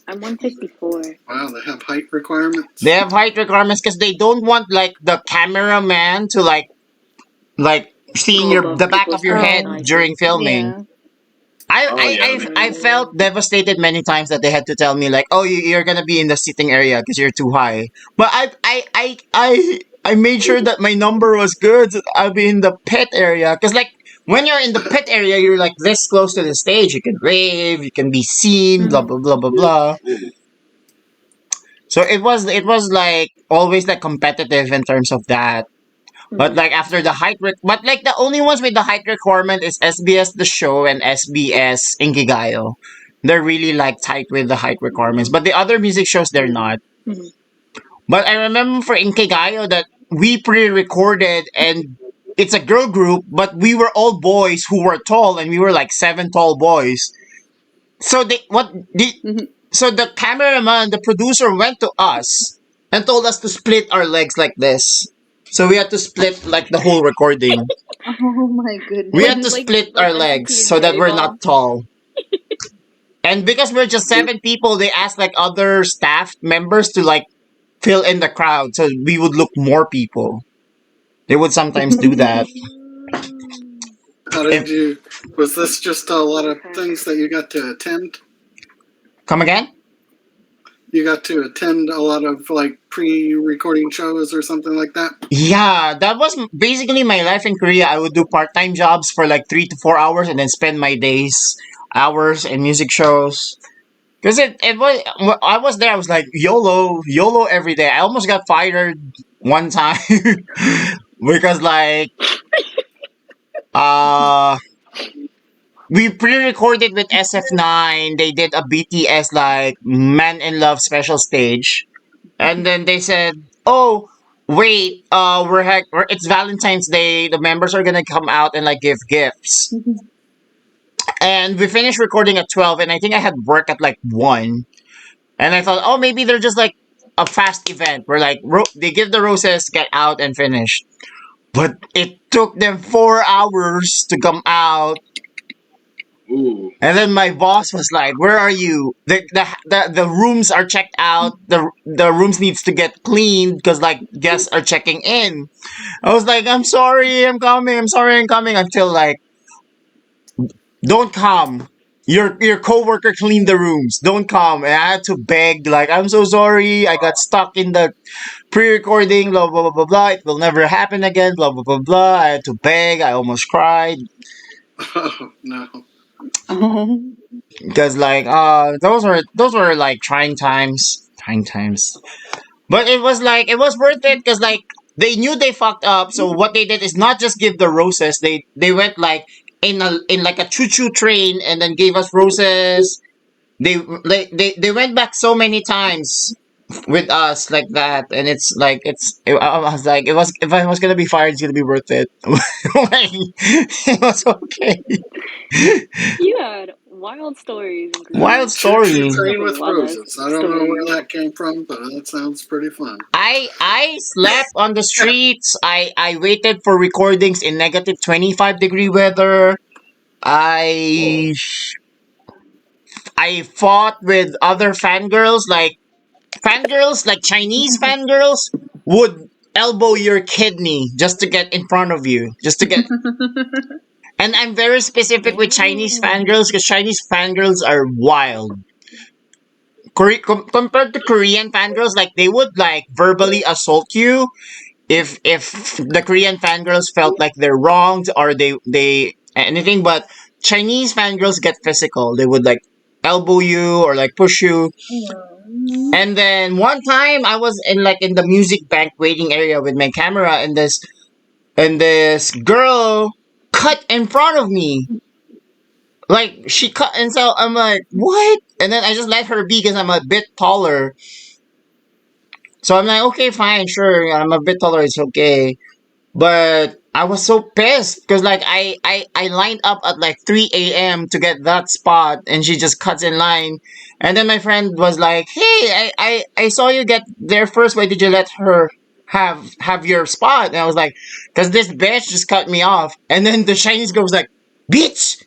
I'm 154. Wow, they have height requirements. They have height requirements because they don't want like the cameraman to like seeing the back of your head during filming. Yeah. I felt devastated many times that they had to tell me like, oh, you're gonna be in the sitting area because you're too high. But I made sure that my number was good. So I'll be in the pit area because like when you're in the pit area, you're like this close to the stage. You can wave, you can be seen, blah blah blah blah blah. So it was like always like competitive in terms of that. But like after the but like the only ones with the height requirement is SBS The Show and SBS Inkigayo. They're really like tight with the height requirements. But the other music shows, they're not. But I remember for Inkigayo that we pre-recorded, and it's a girl group, but we were all boys who were tall, and we were like 7 tall boys. So so the cameraman, the producer went to us and told us to split our legs like this. So we had to split like the whole recording. Oh my goodness. We had to split our legs so that we're not tall. And because we're just 7 people, they asked like other staff members to like fill in the crowd so we would look more people. They would sometimes do that. How did you? Was this just a lot of things that you got to attend? Come again? You got to attend a lot of like pre-recording shows or something like that? Yeah, that was basically my life in Korea. I would do part-time jobs for like 3 to 4 hours and then spend my hours in music shows. Because it was, I was there, I was like, YOLO every day. I almost got fired one time because, like, uh, we pre-recorded with SF9. They did a BTS, like, Man in Love special stage. And then they said, oh, wait, it's Valentine's Day. The members are gonna come out and, like, give gifts. And we finished recording at 12, and I think I had work at, like, 1. And I thought, oh, maybe they're just like a fast event where, like, they give the roses, get out, and finish. But it took them 4 hours to come out. Ooh. And then my boss was like, "Where are you? The rooms are checked out. The rooms needs to get cleaned because, like, guests are checking in." I was like, "I'm sorry, I'm coming. I'm sorry, I'm coming." Until, like, don't come. Your coworker cleaned the rooms. Don't come. And I had to beg, like, I'm so sorry. I got stuck in the pre-recording. Blah blah blah blah blah. It will never happen again. Blah blah blah blah. I had to beg. I almost cried Oh no. Oh. because, like, those were like trying times. Trying times. But it was worth it because, like, they knew they fucked up. So what they did is not just give the roses. They went, like, in like a choo choo train and then gave us roses. They went back so many times with us like that, and it's like I was like, it was, if I was gonna be fired, it's gonna be worth it. Like, it was okay. You had wild stories in Wild Korea. Choo choo story. train with Wild ass roses. I don't know where stories. that came from, but that sounds pretty fun. I slept on the streets. I waited for recordings in negative 25-degree weather. Whoa. I fought with other fangirls, like Chinese fangirls would elbow your kidney just to get in front of you, just to get. And I'm very specific with Chinese Oh. fangirls because Chinese fangirls are wild. Compared to Korean fangirls, like, they would, like, verbally assault you if the Korean fangirls felt like they're wronged or they anything. But Chinese fangirls get physical. They would, like, elbow you or, like, push you. And then one time I was in the music bank waiting area with my camera, and this girl cut in front of me. Like, she cut, and so I'm like, what? And then I just let her be because I'm a bit taller. So I'm like, okay, fine, sure, I'm a bit taller, it's okay. But I was so pissed because, like, I lined up at, like, 3 a.m. to get that spot, and she just cuts in line. And then my friend was like, hey, I saw you get there first. Why did you let her have your spot? And I was like, because this bitch just cut me off. And then the Chinese girl was like, bitch,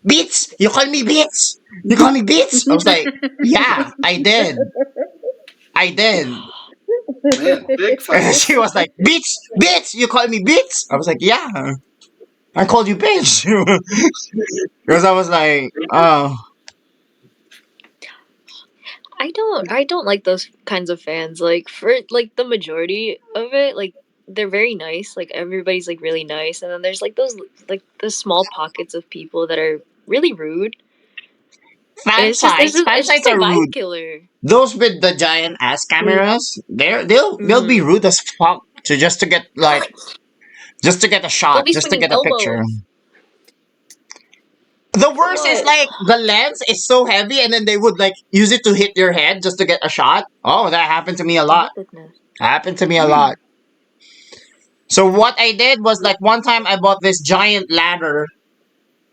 you call me bitch? You call me bitch? I was like, yeah, I did. Man, big And fight. she was like, bitch, you call me bitch? I was like, yeah, I called you bitch. Because I was like, oh, I don't like those kinds of fans. Like, for like the majority of it, like, they're very nice. Like, everybody's, like, really nice, and then there's, like, those, like, the small pockets of people that are really rude. And fan it's just sites a are vibe rude. killer. Those with the giant ass cameras, they'll be Mm. rude as fuck to just to get, like, just to get a They'll shot, be just to swinging get a picture. elbows. The For worst is, what? like, the lens is so heavy, and then they would, like, use it to hit your head just to get a shot. Oh, that happened to me a Oh my lot. goodness. Happened to me a lot. So what I did was, like, one time I bought this giant ladder,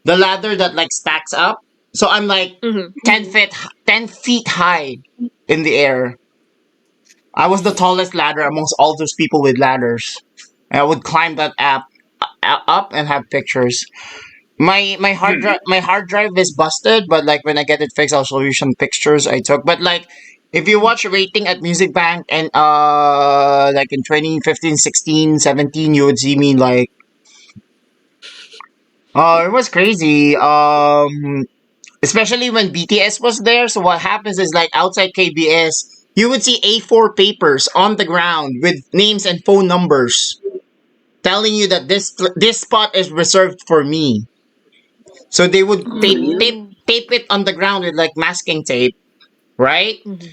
the ladder that, like, stacks up. So I'm, like, Mm-hmm. 10 feet high in the air. I was the tallest ladder amongst all those people with ladders. And I would climb that up and have pictures. My hard drive is busted, but, like, when I get it fixed, I'll show you some pictures I took. But, like, if you watch Rating at Music Bank and like in 2015, 16, 17, you would see me, like, it was crazy. Especially when BTS was there. So what happens is, like, outside KBS, you would see A4 papers on the ground with names and phone numbers telling you that this spot is reserved for me. So they would tape Mm. it on the ground with, like, masking tape. right? Mhm.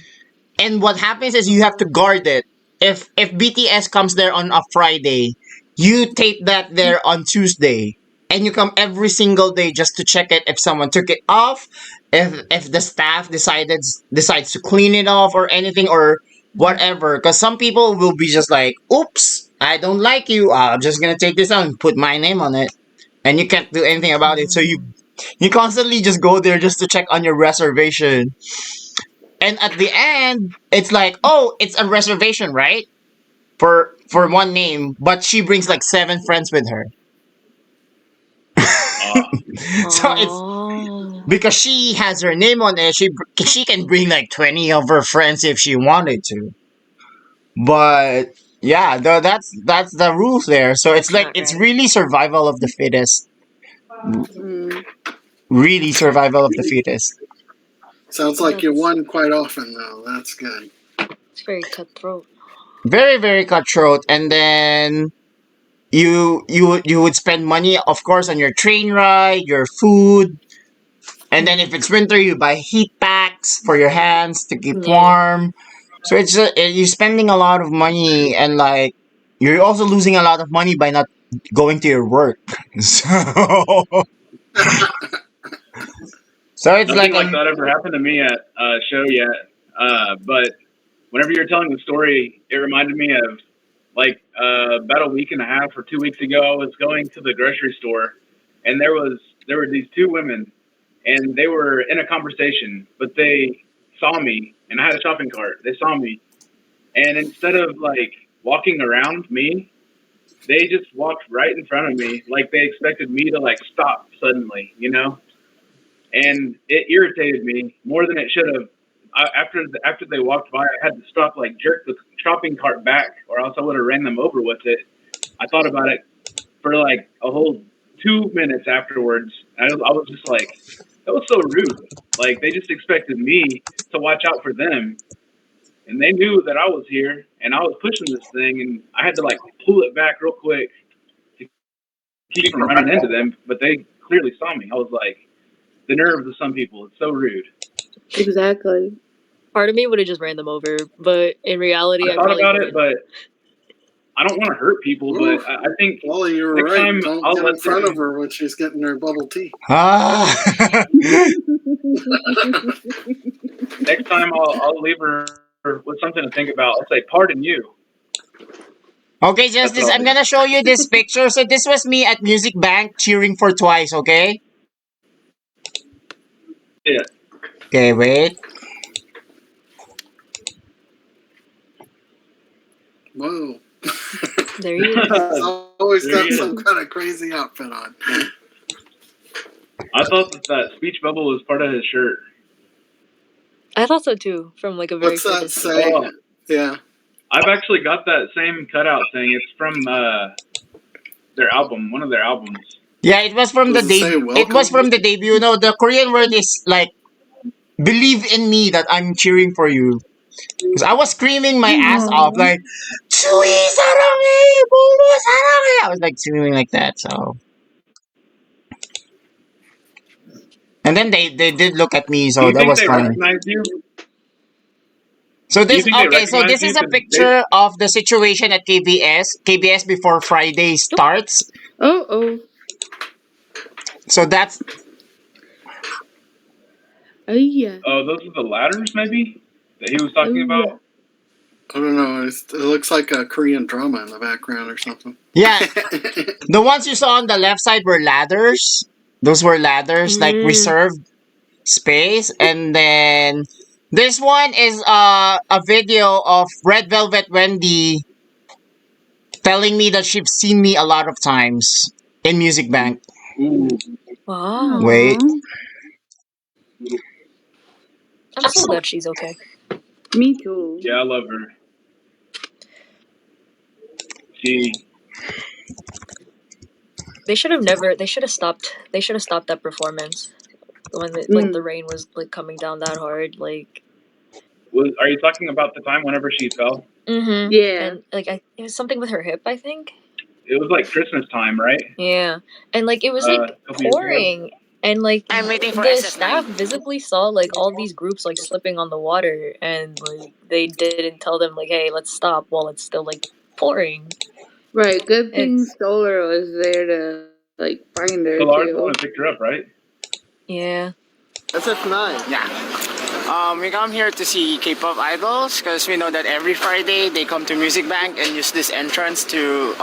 And what happens is you have to guard it. If BTS comes there on a Friday, you tape that there on Tuesday, and you come every single day just to check it if someone took it off, if the staff decides to clean it off or anything or whatever. Because some people will be just like, "Oops, I don't like you. I'm just gonna take this out and put my name on it," and you can't do anything about it. So you constantly just go there just to check on your reservation. And at the end, it's like, oh, it's a reservation, right? For one name, but she brings like 7 friends with her. So it's Oh. because she has her name on it. She can bring like 20 of her friends if she wanted to. But yeah, that's the rules there. So it's That's like not it's right. really survival of the fittest. Mm. Really survival of the fittest. Sounds like you That's won quite often, though. That's good. it's very cutthroat. Very very cutthroat. And then you would spend money, of course, on your train ride, your food, and then if it's winter, you buy heat packs for your hands to keep Yeah. warm. So it's you're spending a lot of money, and like you're also losing a lot of money by not going to your work. So so it's Nothing like like that ever happened to me at a show yet. But whenever you're telling the story, it reminded me of like about a week and a half or 2 weeks ago. I was going to the grocery store, and there were these two women, and they were in a conversation, but they saw me, and I had a shopping cart. They saw me, and instead of like walking around me, they just walked right in front of me, like they expected me to like stop suddenly, you know. And it irritated me more than it should have. After they walked by, I had to stop, like jerk the shopping cart back, or else I would have ran them over with it. I thought about it for like a whole 2 minutes afterwards. I was just like, that was so rude. Like they just expected me to watch out for them, and they knew that I was here, and I was pushing this thing, and I had to like pull it back real quick to keep from running into them. But they clearly saw me. I was like, the nerves of some people. It's so rude. Exactly. Part of me would have just ran them over, but in reality, I I thought probably about it, wouldn't. but I don't want to hurt people. Ooh. But I think Well, you were next right. time Don't I'll get in let front of them. her when she's getting her bubble tea. Next time I'll leave her with something to think about. I'll say, "Pardon you." okay, That's what Justice, I'll I'm do. gonna show you this picture. So this was me at Music Bank cheering for Twice. Okay. Yeah. Okay, wait. Whoa. There he is. He's always There got he is. some kind of crazy outfit on. I thought that speech bubble was part of his shirt. I thought so too, from like a very What's that distance. say? Oh, Yeah. I've actually got that same cutout thing. It's from their album, one of their albums. Yeah, it was from the Does it say debut. It was welcome? from the debut. You know, the Korean word is like, believe in me that I'm cheering for you. Because I was screaming my ass off, Aw. like, Chui sarangi, bumu sarangi. I was like screaming like that. So, and then they did look at me, Do so you that think was they fun. recognize you? So Do you this think they okay. So recognize this you? is a Because they. picture of the situation at KBS. KBS before Friday Nope. starts. Oh. So that's Oh yeah. Oh, those are the ladders, maybe that he was talking Oh yeah. about. I don't know. It looks like a Korean drama in the background or something. yeah. The ones you saw on the left side were ladders. Those were ladders, like Mm. reserved space. And then this one is a video of Red Velvet Wendy telling me that she's seen me a lot of times in Music Bank. Ooh, Wow. Wait. Aw. I'm so glad she's okay. Me too. yeah, I love her. She. They should have never. They should have stopped. They should have stopped that performance when the rain was like coming down that hard. Like. Are you talking about the time whenever she fell? Mm-hmm. Yeah. And like it was something with her hip, I think. It was like Christmas time, right? Yeah, and like it was A like couple years ago. pouring, And like I'm waiting for the SF9. staff visibly saw like all these groups like slipping on the water, and like they didn't tell them like, hey, let's stop while it's still like pouring. Right. Good thing It's Stoller was there to like find her Solar's the one too. who picked her up, right? yeah. SF9. Yeah. We come here to see K-pop idols because we know that every Friday they come to Music Bank and use this entrance to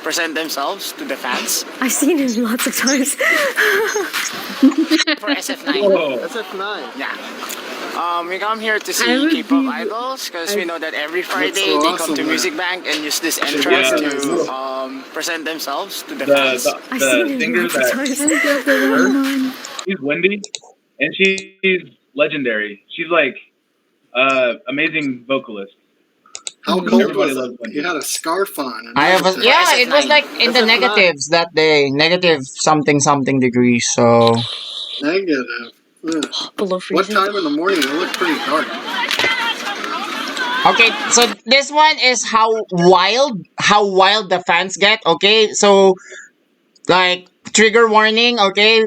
present themselves to the fans. I've seen him lots of times. For SF9. Whoa. SF9. Yeah. We come here to I see haven't K-pop seen- idols because we know that every Looks Friday so they awesome come to there. Music Bank and use this entrance Yeah. to present themselves to the The fans. I've the seen him singer lots of that times. I got the wrong one. she's Wendy, and she's legendary. She's like amazing vocalist. How cold Everybody was loves it? Wendy. You had a scarf on. And I have a, everything. yeah, it was like in the SF9. negatives that day, negative something degrees. So Negative. Ugh. Below What freezing. time in the morning? It looked pretty dark. okay, so this one is how wild the fans get. Okay, so like trigger warning. Okay,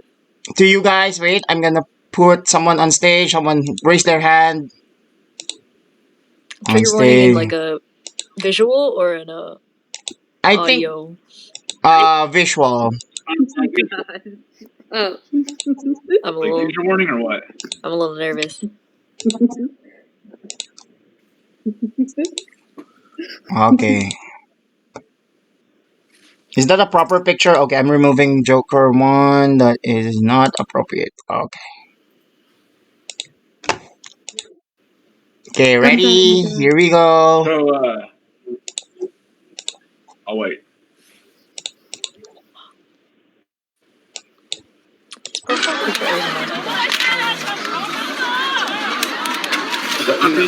to you guys. Wait, I'm gonna put someone on stage. Someone raise their hand on Trigger warning in stage. like a visual or in a I think audio. visual. God. Oh. I'm a Like little danger warning or what? I'm a little nervous. Okay. Is that a proper picture? Okay, I'm removing Joker one. That is not appropriate. Okay. Okay, ready? Here we go. So I'll wait. Profile picture always reminds me of that. Is that Wendy?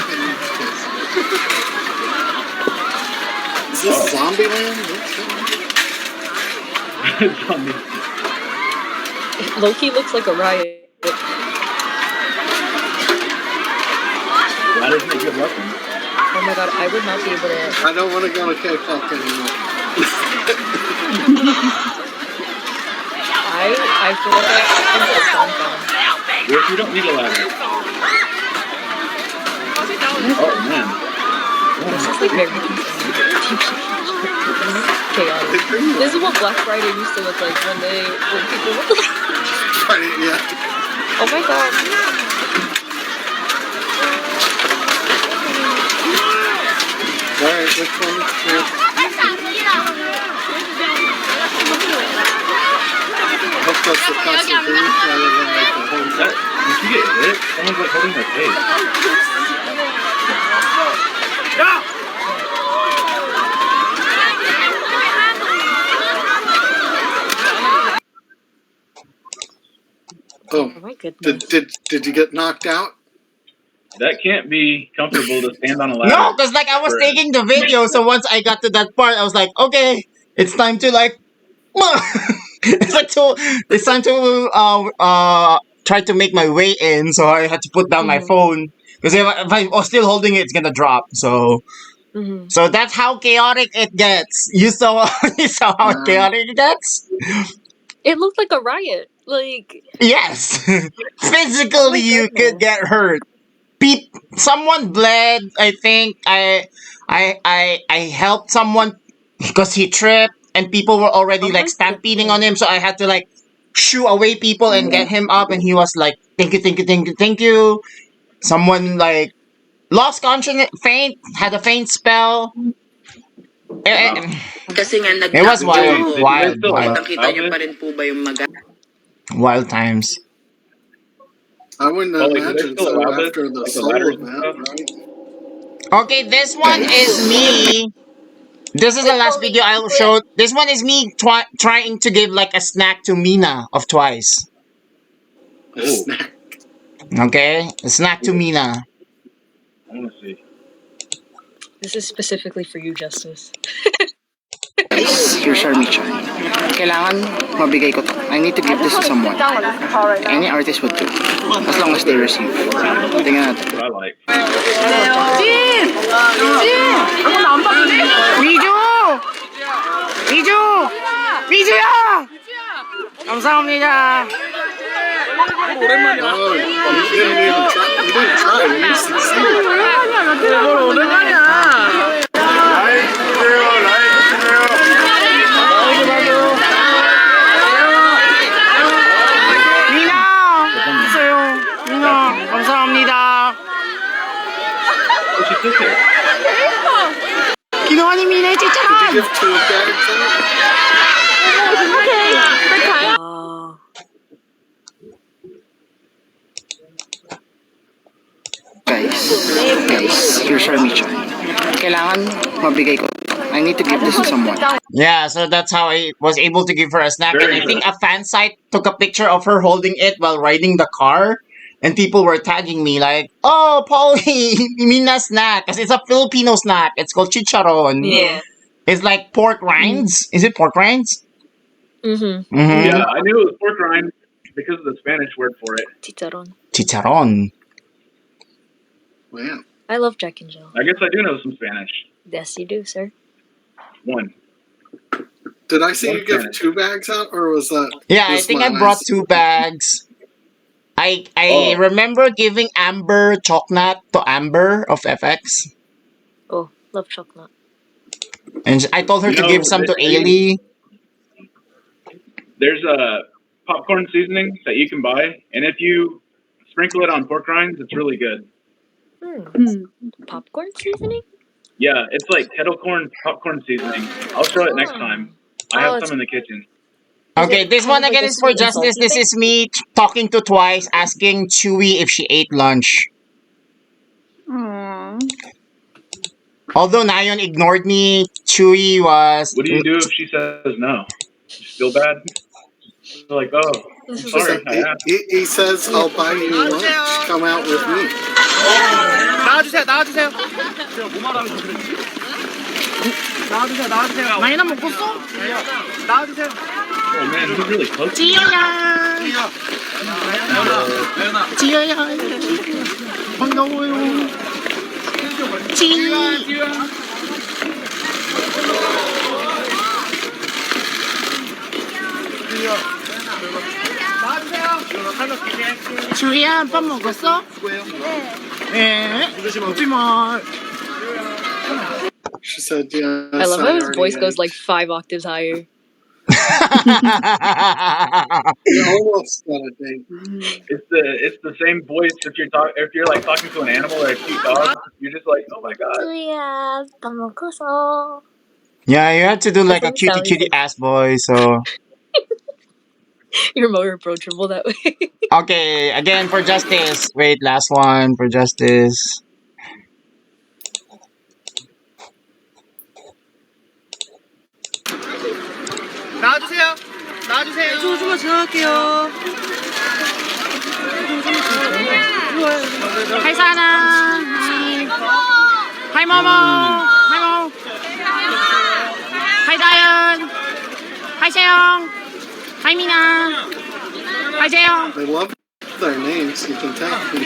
Is this Zombieland? What's It's on me. Loki looks like a riot. That isn't a good weapon. Oh my god, I would not be able to. I don't want to go to K-pop anymore. I feel like I can get stand down. Well, you don't need a ladder. Oh man. This is like very chaotic. This is what Black Friday used to look like when people were like, Yeah. oh my god. Alright, which one? Yeah. I hope that's the Casa B rather than like the whole Did you get hit? Someone's like holding their face. Oh, Oh my goodness. did you get knocked out? That can't be comfortable to stand on a ladder. No, because like I was taking the video, so once I got to that part, I was like, okay, it's time to like, it's time to try to make my way in. So I had to put down my phone because if I was still holding it, it's gonna drop. So so that's how chaotic it gets. You saw how chaotic it gets. It looked like a riot. Like, Yes, physically you could get hurt. Someone bled. I think I helped someone because he tripped and people were already like stampeding on him. So I had to like shoo away people and get him up. And he was like, "Thank you, thank you, thank you, thank you." Someone like lost consciousness, had a faint spell. It was wild times. I wouldn't Well, like, do they imagine still so allow this? after the Like the soul ladders and event, stuff? right? Okay, this one is me. This is the last video I'll show. This one is me trying to give like a snack to Mina of Twice. Ooh, Okay, a snack to Mina. I want to see. this is specifically for you, Justice. Here's our mission. Kailangan mabigay ko to. I need to give this to someone. Any artist would do. As long as they receive. Tingnan natin. That's what I like. 미주! 미주! 미주야! 감사합니다. Oh, you didn't even try. You didn't try. You succeeded. 감사합니다. 기도하니 미네 Did you give 2 bags out? Guys, here's our mission. Kailangan mabigay ko. I need to give this to someone. Yeah, so that's how I was able to give her a snack. Very And I good. think a fan site took a picture of her holding it while riding the car. And people were tagging me like, "Oh, Paulie, Mina snack." Because it's a Filipino snack. It's called chicharon. Yeah. It's like pork rinds. Is it pork rinds? Mm-hmm. Mm-hmm. Yeah, I knew it was pork rind because of the Spanish word for it. Chicharron. Chicharon. Man. I love Jack and Jill. I guess I do know some Spanish. Yes, you do, sir. One. Did I see One you give Spanish. 2 bags out, or was that? Yeah, I just think my I brought eyes? 2 bags. I Oh. remember giving Amber chocolate to Amber of FX. Oh, love chocolate. And I told her You to know, give some to they- Ailey. There's a popcorn seasoning that you can buy, and if you sprinkle it on pork rinds, it's really good. Popcorn seasoning? Yeah, it's like kettle corn popcorn seasoning. I'll show it next time. I Oh, have it's- some in the kitchen. Okay, it this kind one of like again a is for sweet and Justice. salty This thing? is me talking to Twice, asking Chewy if she ate lunch. Aww. Although Nayon ignored me, Chewy was... What do you do if she says no? You feel bad? You're like, oh, I'm This is sorry. like- I asked. He says, "I'll buy you lunch. Come out with me." 나와주세요. 나와주세요. 많이나 먹었어? 나와주세요. Oh man, he's really close. 지효야. 반가워요. 지. 주희야, 밥 먹었어? 네. 먹지 마. She said, "Yeah." I love how his already voice goes ate. like 5 octaves higher. You almost got a date. It's the same voice if you're like talking to an animal or a cute dog. You're just like, oh my god. 주희야, 밥 먹었어. Yeah, you had to do like a Doesn't sound cutie like- ass boy, so... You're more approachable that way. Okay, again for Justice. Wait, last one for Justice. 나와주세요. 조금만 지나갈게요. Hi, Sana. Hi, Momo. Hi, Mo. Hi, Diane. Hi, Seong. Hi, Mina. Hi, Seong. They love their names. You can tell. He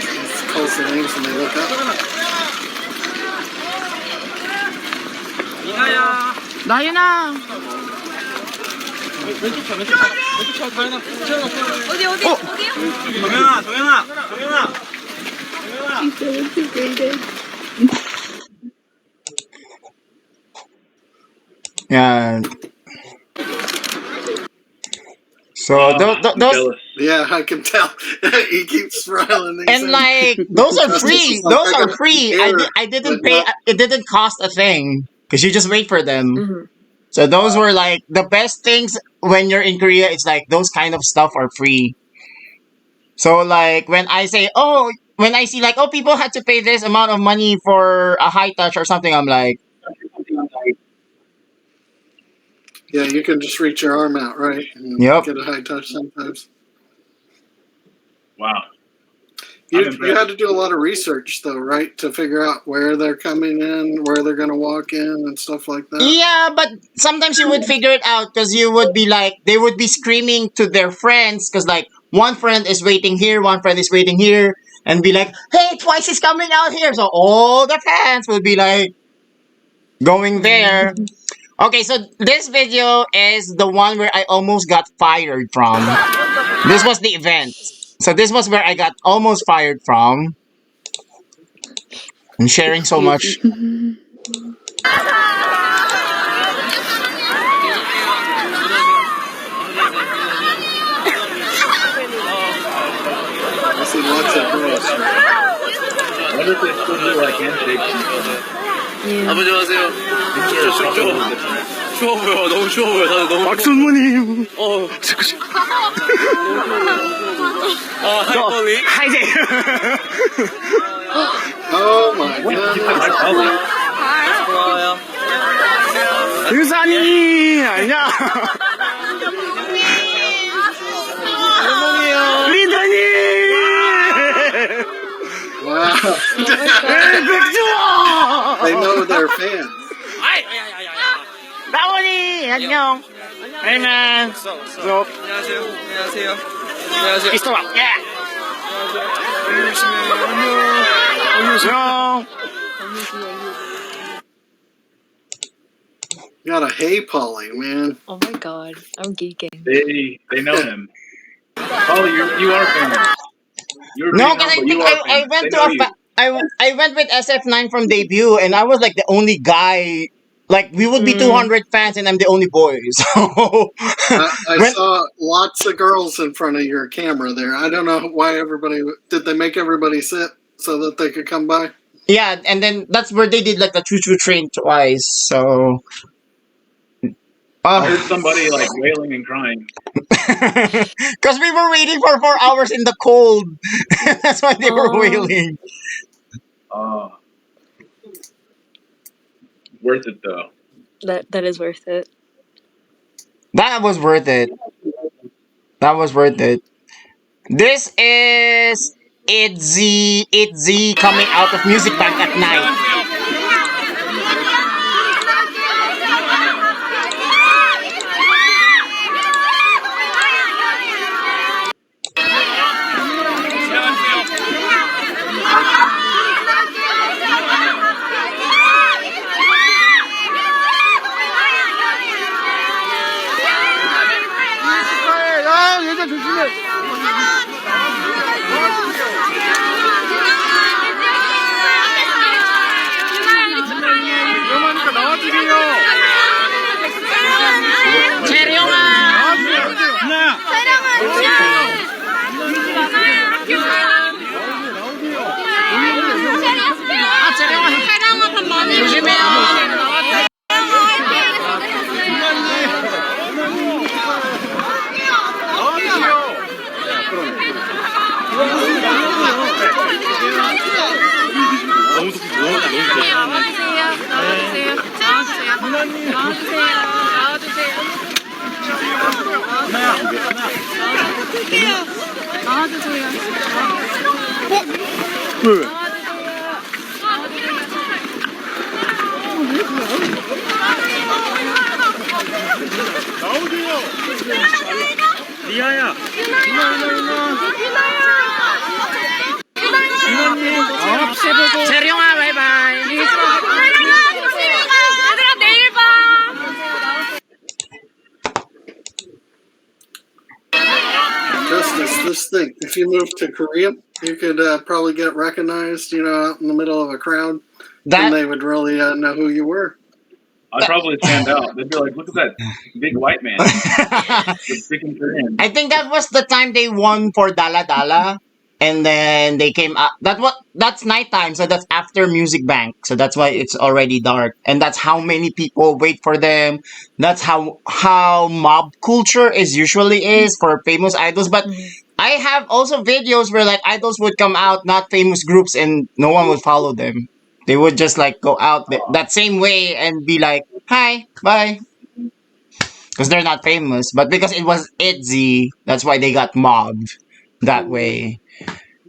calls their names and they look up. 나연아. She's so integrated. Yeah. So I'm those jealous. Yeah, I can tell. He keeps smiling. He and says, like those are Justice free. is like, Those I are got free. error, I didn't but pay. not- It didn't cost a thing because you just wait for them. Mm-hmm. So those were like the best things when you're in Korea. It's like those kind of stuff are free. So like when I say, oh, when I see like, oh, people had to pay this amount of money for a high touch or something, I'm like, Yeah, you can just reach your arm out, right? And Yep. get a high touch sometimes. Wow. You I'm impressed. had to do a lot of research, though, right? To figure out where they're coming in, where they're going to walk in, and stuff like that. yeah, but sometimes you would figure it out because you would be like, they would be screaming to their friends because like one friend is waiting here, one friend is waiting here, and be like, hey, Twice is coming out here. So all the fans would be like going there. Okay, so this video is the one where I almost got fired from. This was the event. So this was where I got almost fired from. And sharing so Excuse much. me. I see lots of girls. I wonder if they still do like handshakes and stuff. Yeah. Maybe there's something a little different. 추워 보여. 너무 추워 보여. 다들 너무. 박선모님. 듣고 싶어. 하이볼리. 하이제. Oh my Keep goodness. the mic public. 고마워요. 유산이 아니야. 리더님. Wow. 백주원. They know they're fans. 나원이 안녕. Amen. So. 안녕하세요. 안녕하세요. 안녕하세요. 이스토와. 예. 안녕. Got a hey Polly, man. Oh my god, I'm geeking. They know him. Polly, you are famous. You're No, being because I humble. think You are I famous. went They to know a you. I went with SF9 from debut, and I was like the only guy. Like we would be 200 fans, and I'm the only boy. So I when- saw lots of girls in front of your camera there. I don't know why everybody did. They make everybody sit so that they could come by. yeah, and then that's where they did like the choo-choo train twice. So I heard somebody like wailing and crying. because we were waiting for 4 hours in the cold, that's why they were wailing. Worth it though. That is worth it. That was worth it. That was worth it. This is Itzy coming out of Music Bank at night. 재룡아 바이바이. 얘들아 내일 봐. Justice, this thing. If you move to Korea, you could probably get recognized, out in the middle of a crowd, and they would really know who you were. I'd probably stand out. They'd be like, "Look at that big white man." The freaking Korean. I think that was the time they won for Dala Dala, and then they came up. That's nighttime, so that's after Music Bank. So that's why it's already dark, and that's how many people wait for them. That's how mob culture is for famous idols. But I have also videos where like idols would come out, not famous groups, and no one would follow them. They would just like go out that same way and be like, "Hi, bye." Because they're not famous, but because it was Itzy, that's why they got mobbed that way.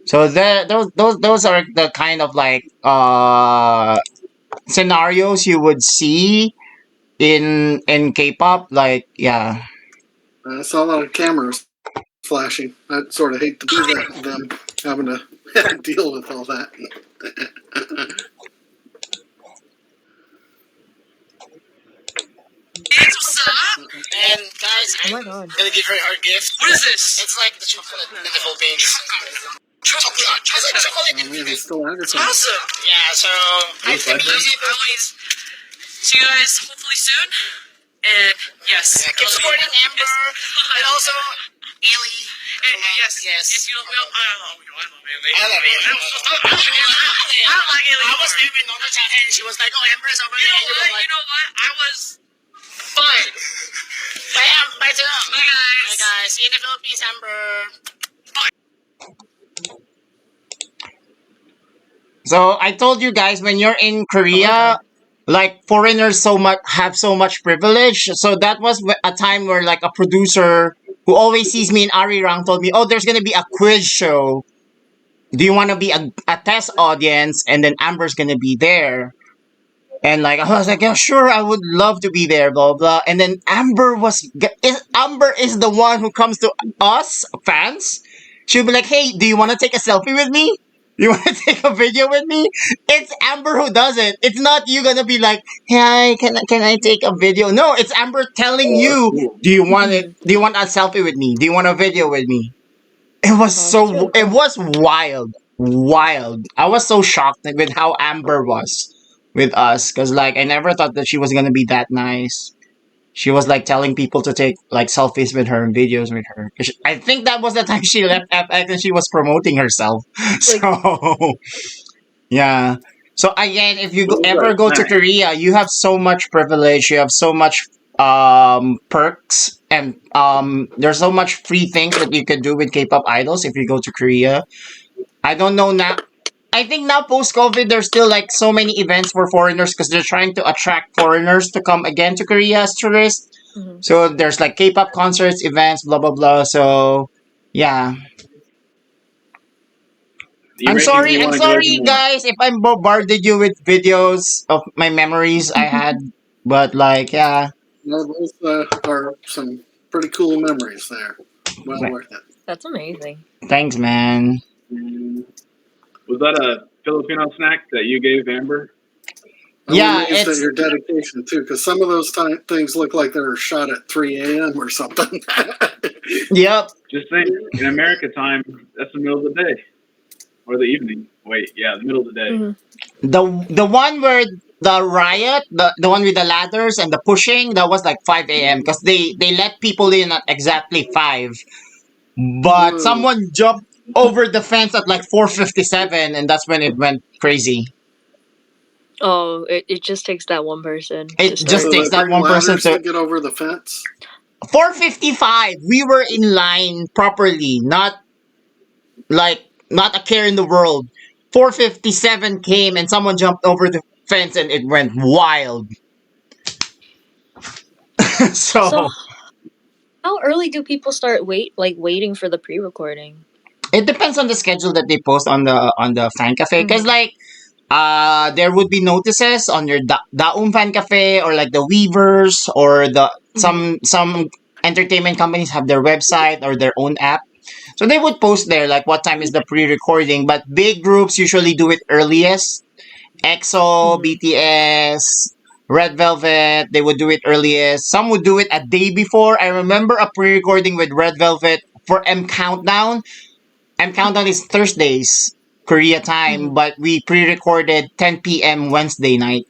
So those are the kind of like scenarios you would see in K-pop. Like yeah, I saw a lot of cameras flashing. I'd sort of hate to be them having to deal with all that. And guys, I'm gonna give her our gift. What is this? It's like the chocolate in the Philippines. Chocolate. It's like chocolate in Maybe still It's advertising. awesome. Yeah, so I think always see you guys hopefully soon. And yes, keep supporting Amber and also Ailey. Yes. If you don't know, I love Ailey. I love Ailey. I don't like Ailey. I was leaving on the chat and she was like, "Oh, Amber's over there." You know what? I was fine. Bye, guys. Bye, guys. See you in the Philippines, Amber. So I told you guys, when you're in Korea, like foreigners have so much privilege. So that was a time where like a producer who always sees me in Arirang told me, "Oh, there's gonna be a quiz show. Do you want to be a test audience?" And then Amber's gonna be there. And like I was like, "Yeah, sure, I would love to be there." Blah blah. And then Amber is the one who comes to us fans. She'll be like, "Hey, do you want to take a selfie with me? You want to take a video with me?" It's Amber who does it. It's not you gonna be like, "Hey, can I take a video?" No, it's Amber telling you, "Do you want it? Do you want a selfie with me? Do you want a video with me?" It was it was wild, wild. I was so shocked with how Amber was with us, because like I never thought that she was gonna be that nice. She was like telling people to take like selfies with her and videos with her. I think that was the time she left FX and she was promoting herself. So yeah. So again, if you ever go to Korea, you have so much privilege. You have so much perks, and there's so much free things that you can do with K-pop idols if you go to Korea. I don't know now. I think now post COVID, there's still like so many events for foreigners because they're trying to attract foreigners to come again to Korea as tourists. So there's like K-pop concerts, events, blah blah blah. So yeah. I'm sorry, guys, if I bombarded you with videos of my memories I had, but like, yeah. No, those are some pretty cool memories there. Well worth it. That's amazing. Thanks, man. Was that a Filipino snack that you gave Amber? I'm amazed at your dedication too, because some of those things look like they were shot at 3 a.m. or something. Yep. Just saying, in America time, that's the middle of the day. Or the evening. Wait, yeah, the middle of the day. The one where the riot, the one with the ladders and the pushing, that was like 5 a.m. because they let people in at exactly 5. But someone jumped over the fence at like 4:57, and that's when it went crazy. Oh, it just takes that one person. It just takes that one person to get over the fence. 4:55. We were in line properly, not a care in the world. 4:57 came and someone jumped over the fence and it went wild. so how early do people start waiting for the pre-recording? It depends on the schedule that they post on the fan cafe, because like there would be notices on your Daum fan cafe, or like the Weavers, or the some entertainment companies have their website or their own app. So they would post there like what time is the pre-recording, but big groups usually do it earliest. EXO, BTS, Red Velvet, they would do it earliest. Some would do it a day before. I remember a pre-recording with Red Velvet for M Countdown. M Countdown is Thursdays, Korea time, but we pre-recorded 10 p.m. Wednesday night.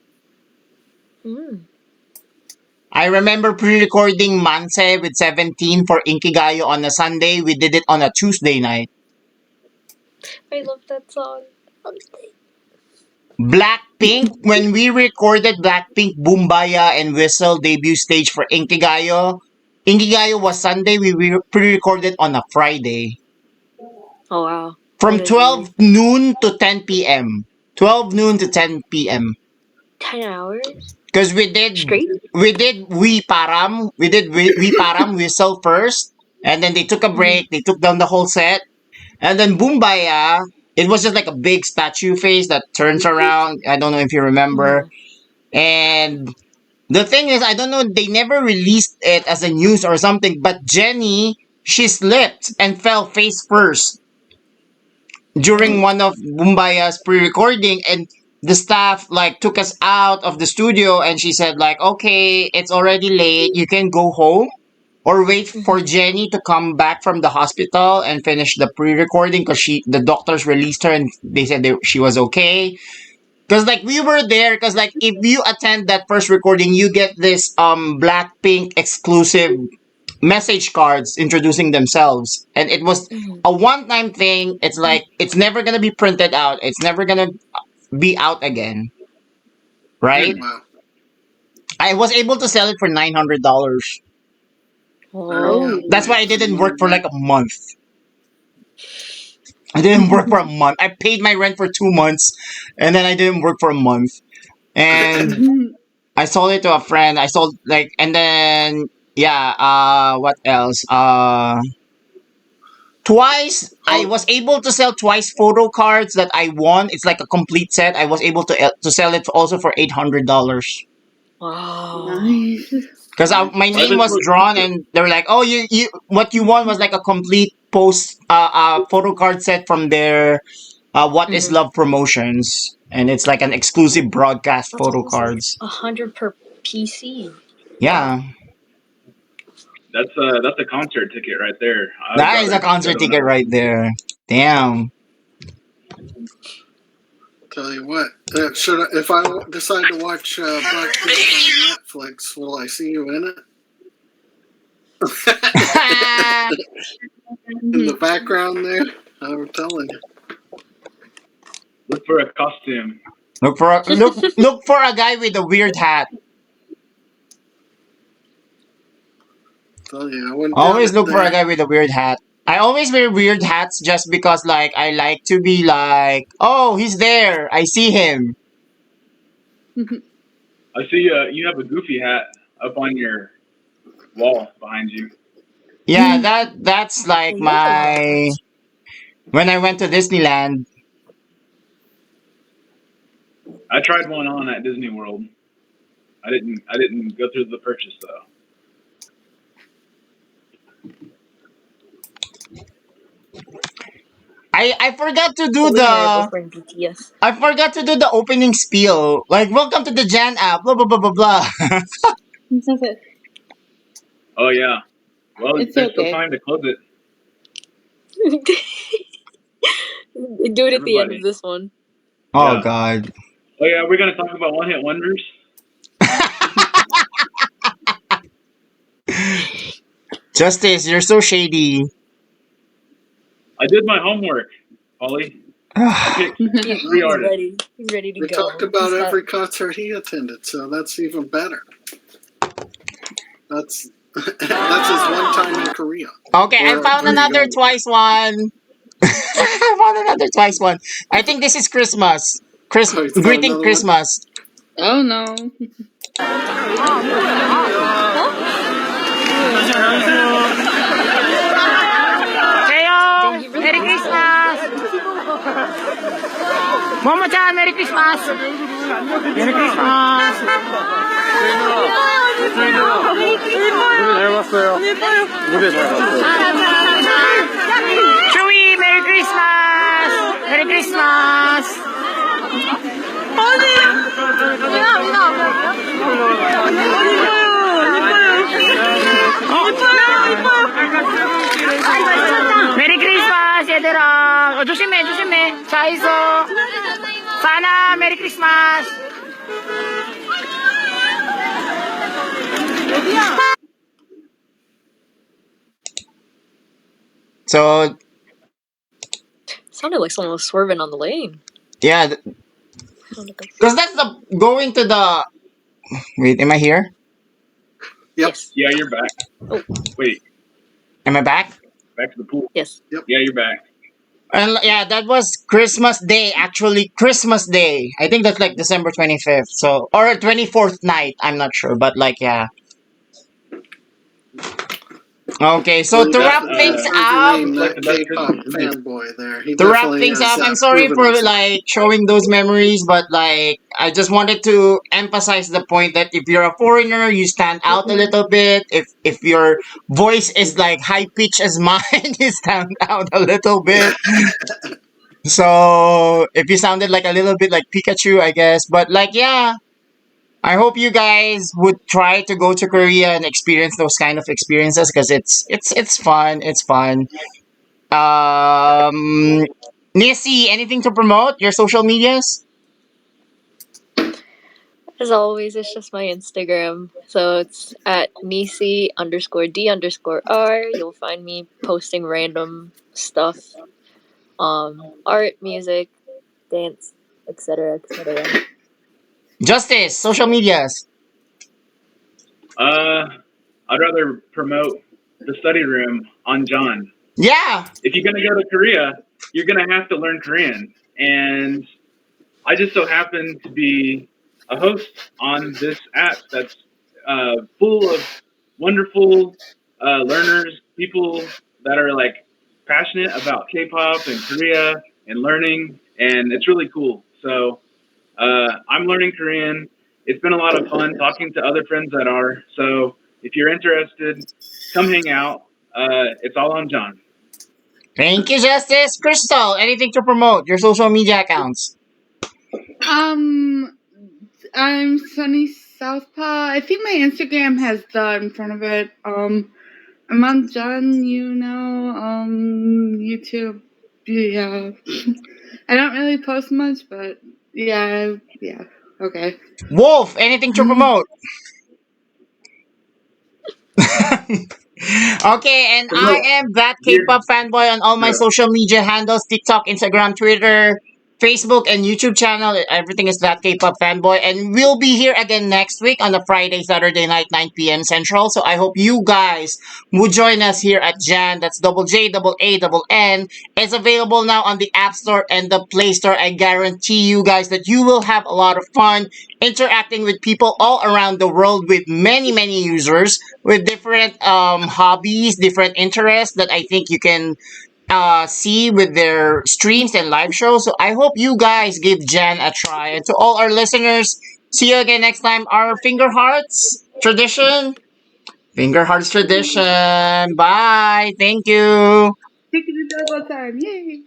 I remember pre-recording Manse with 17 for Inkigayo on a Sunday. We did it on a Tuesday night. I love that song. Blackpink, when we recorded Blackpink Bumbaya and Whistle debut stage for Inkigayo was Sunday. We pre-recorded on a Friday. Oh, wow. From 12 noon to 10 p.m. 12 noon to 10 p.m. 10 hours? Because we did We Param Whistle first, and then they took a break. They took down the whole set, and then Bumbaya. It was just like a big statue face that turns around. I don't know if you remember. And the thing is, I don't know. They never released it as a news or something. But Jenny, she slipped and fell face first during one of Bumbaya's pre-recording, and the staff like took us out of the studio, and she said like, okay, it's already late, you can go home or wait for Jenny to come back from the hospital and finish the pre-recording, because the doctors released her and they said she was okay. Because like we were there, because like if you attend that first recording, you get this Blackpink exclusive message cards introducing themselves, and it was a one-time thing. It's like it's never gonna be printed out, it's never gonna be out again, right? Wow. I was able to sell it for $900. Oh. That's why I didn't work for like a month. I didn't work for a month. I paid my rent for 2 months, and then I didn't work for a month. And I sold it to a friend. I sold like, and then what else? Twice I was able to sell twice photo cards that I won. It's like a complete set. I was able to sell it also for $800. Wow. Nice. Because my name was drawn, and they were like, "Oh, you what you won was like a complete photo card set from their What Is Love promotions, and it's like an exclusive broadcast That's photo almost like cards." 100 per PC. Yeah, That's a concert ticket right there. that is a concert ticket right there. Damn. Tell you what, if I decide to watch Blackpink on Netflix, will I see you in it? In the background there, I'm telling you. Look for a costume. Look for a guy with a weird hat. Tell you, I wouldn't Always doubt it look for a there. guy with a weird hat. I always wear weird hats just because like I like to be like, oh, he's there. I see him. I see you have a goofy hat up on your wall behind you. Yeah, that's like my when I went to Disneyland. I tried one on at Disney World. I didn't go through the purchase though. I forgot to do Pauline and I are the both wearing BTS. I forgot to do the opening spiel. Like, welcome to the Jan app, blah blah blah blah blah. Oh yeah. Well, It's there's still okay. time to close it. Do it at the end Everybody. of this one. Oh Yeah. god. Oh yeah, we're gonna talk about one-hit wonders. Justice, you're so shady. I did my homework, Polly. I picked He's 3 artists. ready. He's ready to We go. talked about He's got- every concert he attended, so that's even better. That's his one time in Korea. Okay, I Or found where you another going? twice one. I found another twice one. I think this is Christmas. Oh, you found Greeting another one? Christmas. Oh no. Heyo! Merry Christmas! Momo-chan, Merry Christmas! Merry Christmas! Chewy, Merry Christmas! Merry Christmas! Merry Christmas, 얘들아! 조심해, 조심해! 자, 있어! 사나, Merry Christmas! So Sounded like someone was swerving on the lane. yeah, because that's the going to the. Wait, am I here? Yep. Yes. Yeah, you're back. Oh. Wait, Am I back? back to the pool. Yes. Yep. Yeah, you're back. And yeah, that was Christmas Day. Actually, Christmas Day. I think that's like December 25th. So or 24th night. I'm not sure, but like yeah. Okay, so Well, to you wrap definitely things deserve your up, name, Like that the best K-pop Christmas movie. fanboy there. He to wrap definitely things has, up, I'm sorry proven for himself. like showing those memories, but like I just wanted to emphasize the point that if you're a foreigner, you stand out a little bit. If your voice is like high pitch as mine, you stand out a little bit. So if you sounded like a little bit like Pikachu, I guess, but like yeah, I hope you guys would try to go to Korea and experience those kind of experiences because it's fun. It's fun. Nisi, anything to promote? Your social medias? As always, it's just my Instagram. So it's at Nisi_D_R. You'll find me posting random stuff, art, music, dance, etc., etc. Justice, social medias. I'd rather promote the study room on John. Yeah. If you're gonna go to Korea, you're gonna have to learn Korean, and I just so happen to be a host on this app that's full of wonderful learners, people that are like passionate about K-pop and Korea and learning, and it's really cool. So I'm learning Korean. It's been a lot of fun talking to other friends that are. So if you're interested, come hang out. It's all on John. Thank you, Justice. Crystal, anything to promote? Your social media accounts. I'm Sunny Southpaw. I think my Instagram has the in front of it. I'm on John, YouTube. Yeah. I don't really post much, but yeah, okay. Wolf, anything to promote? Okay, and I am that K-pop fanboy on all my social media handles: TikTok, Instagram, Twitter, Facebook, and YouTube channel. Everything is that K-pop fanboy, and we'll be here again next week on a Friday, Saturday night, 9 p.m. Central. So I hope you guys will join us here at Jan. That's double J, double A, double N. It's available now on the App Store and the Play Store. I guarantee you guys that you will have a lot of fun interacting with people all around the world with many, many users with different hobbies, different interests that I think you can see with their streams and live shows. So I hope you guys give Jan a try. And to all our listeners, see you again next time. Our finger hearts tradition. Finger hearts tradition. Bye. Thank you. Take it to double time. Yay.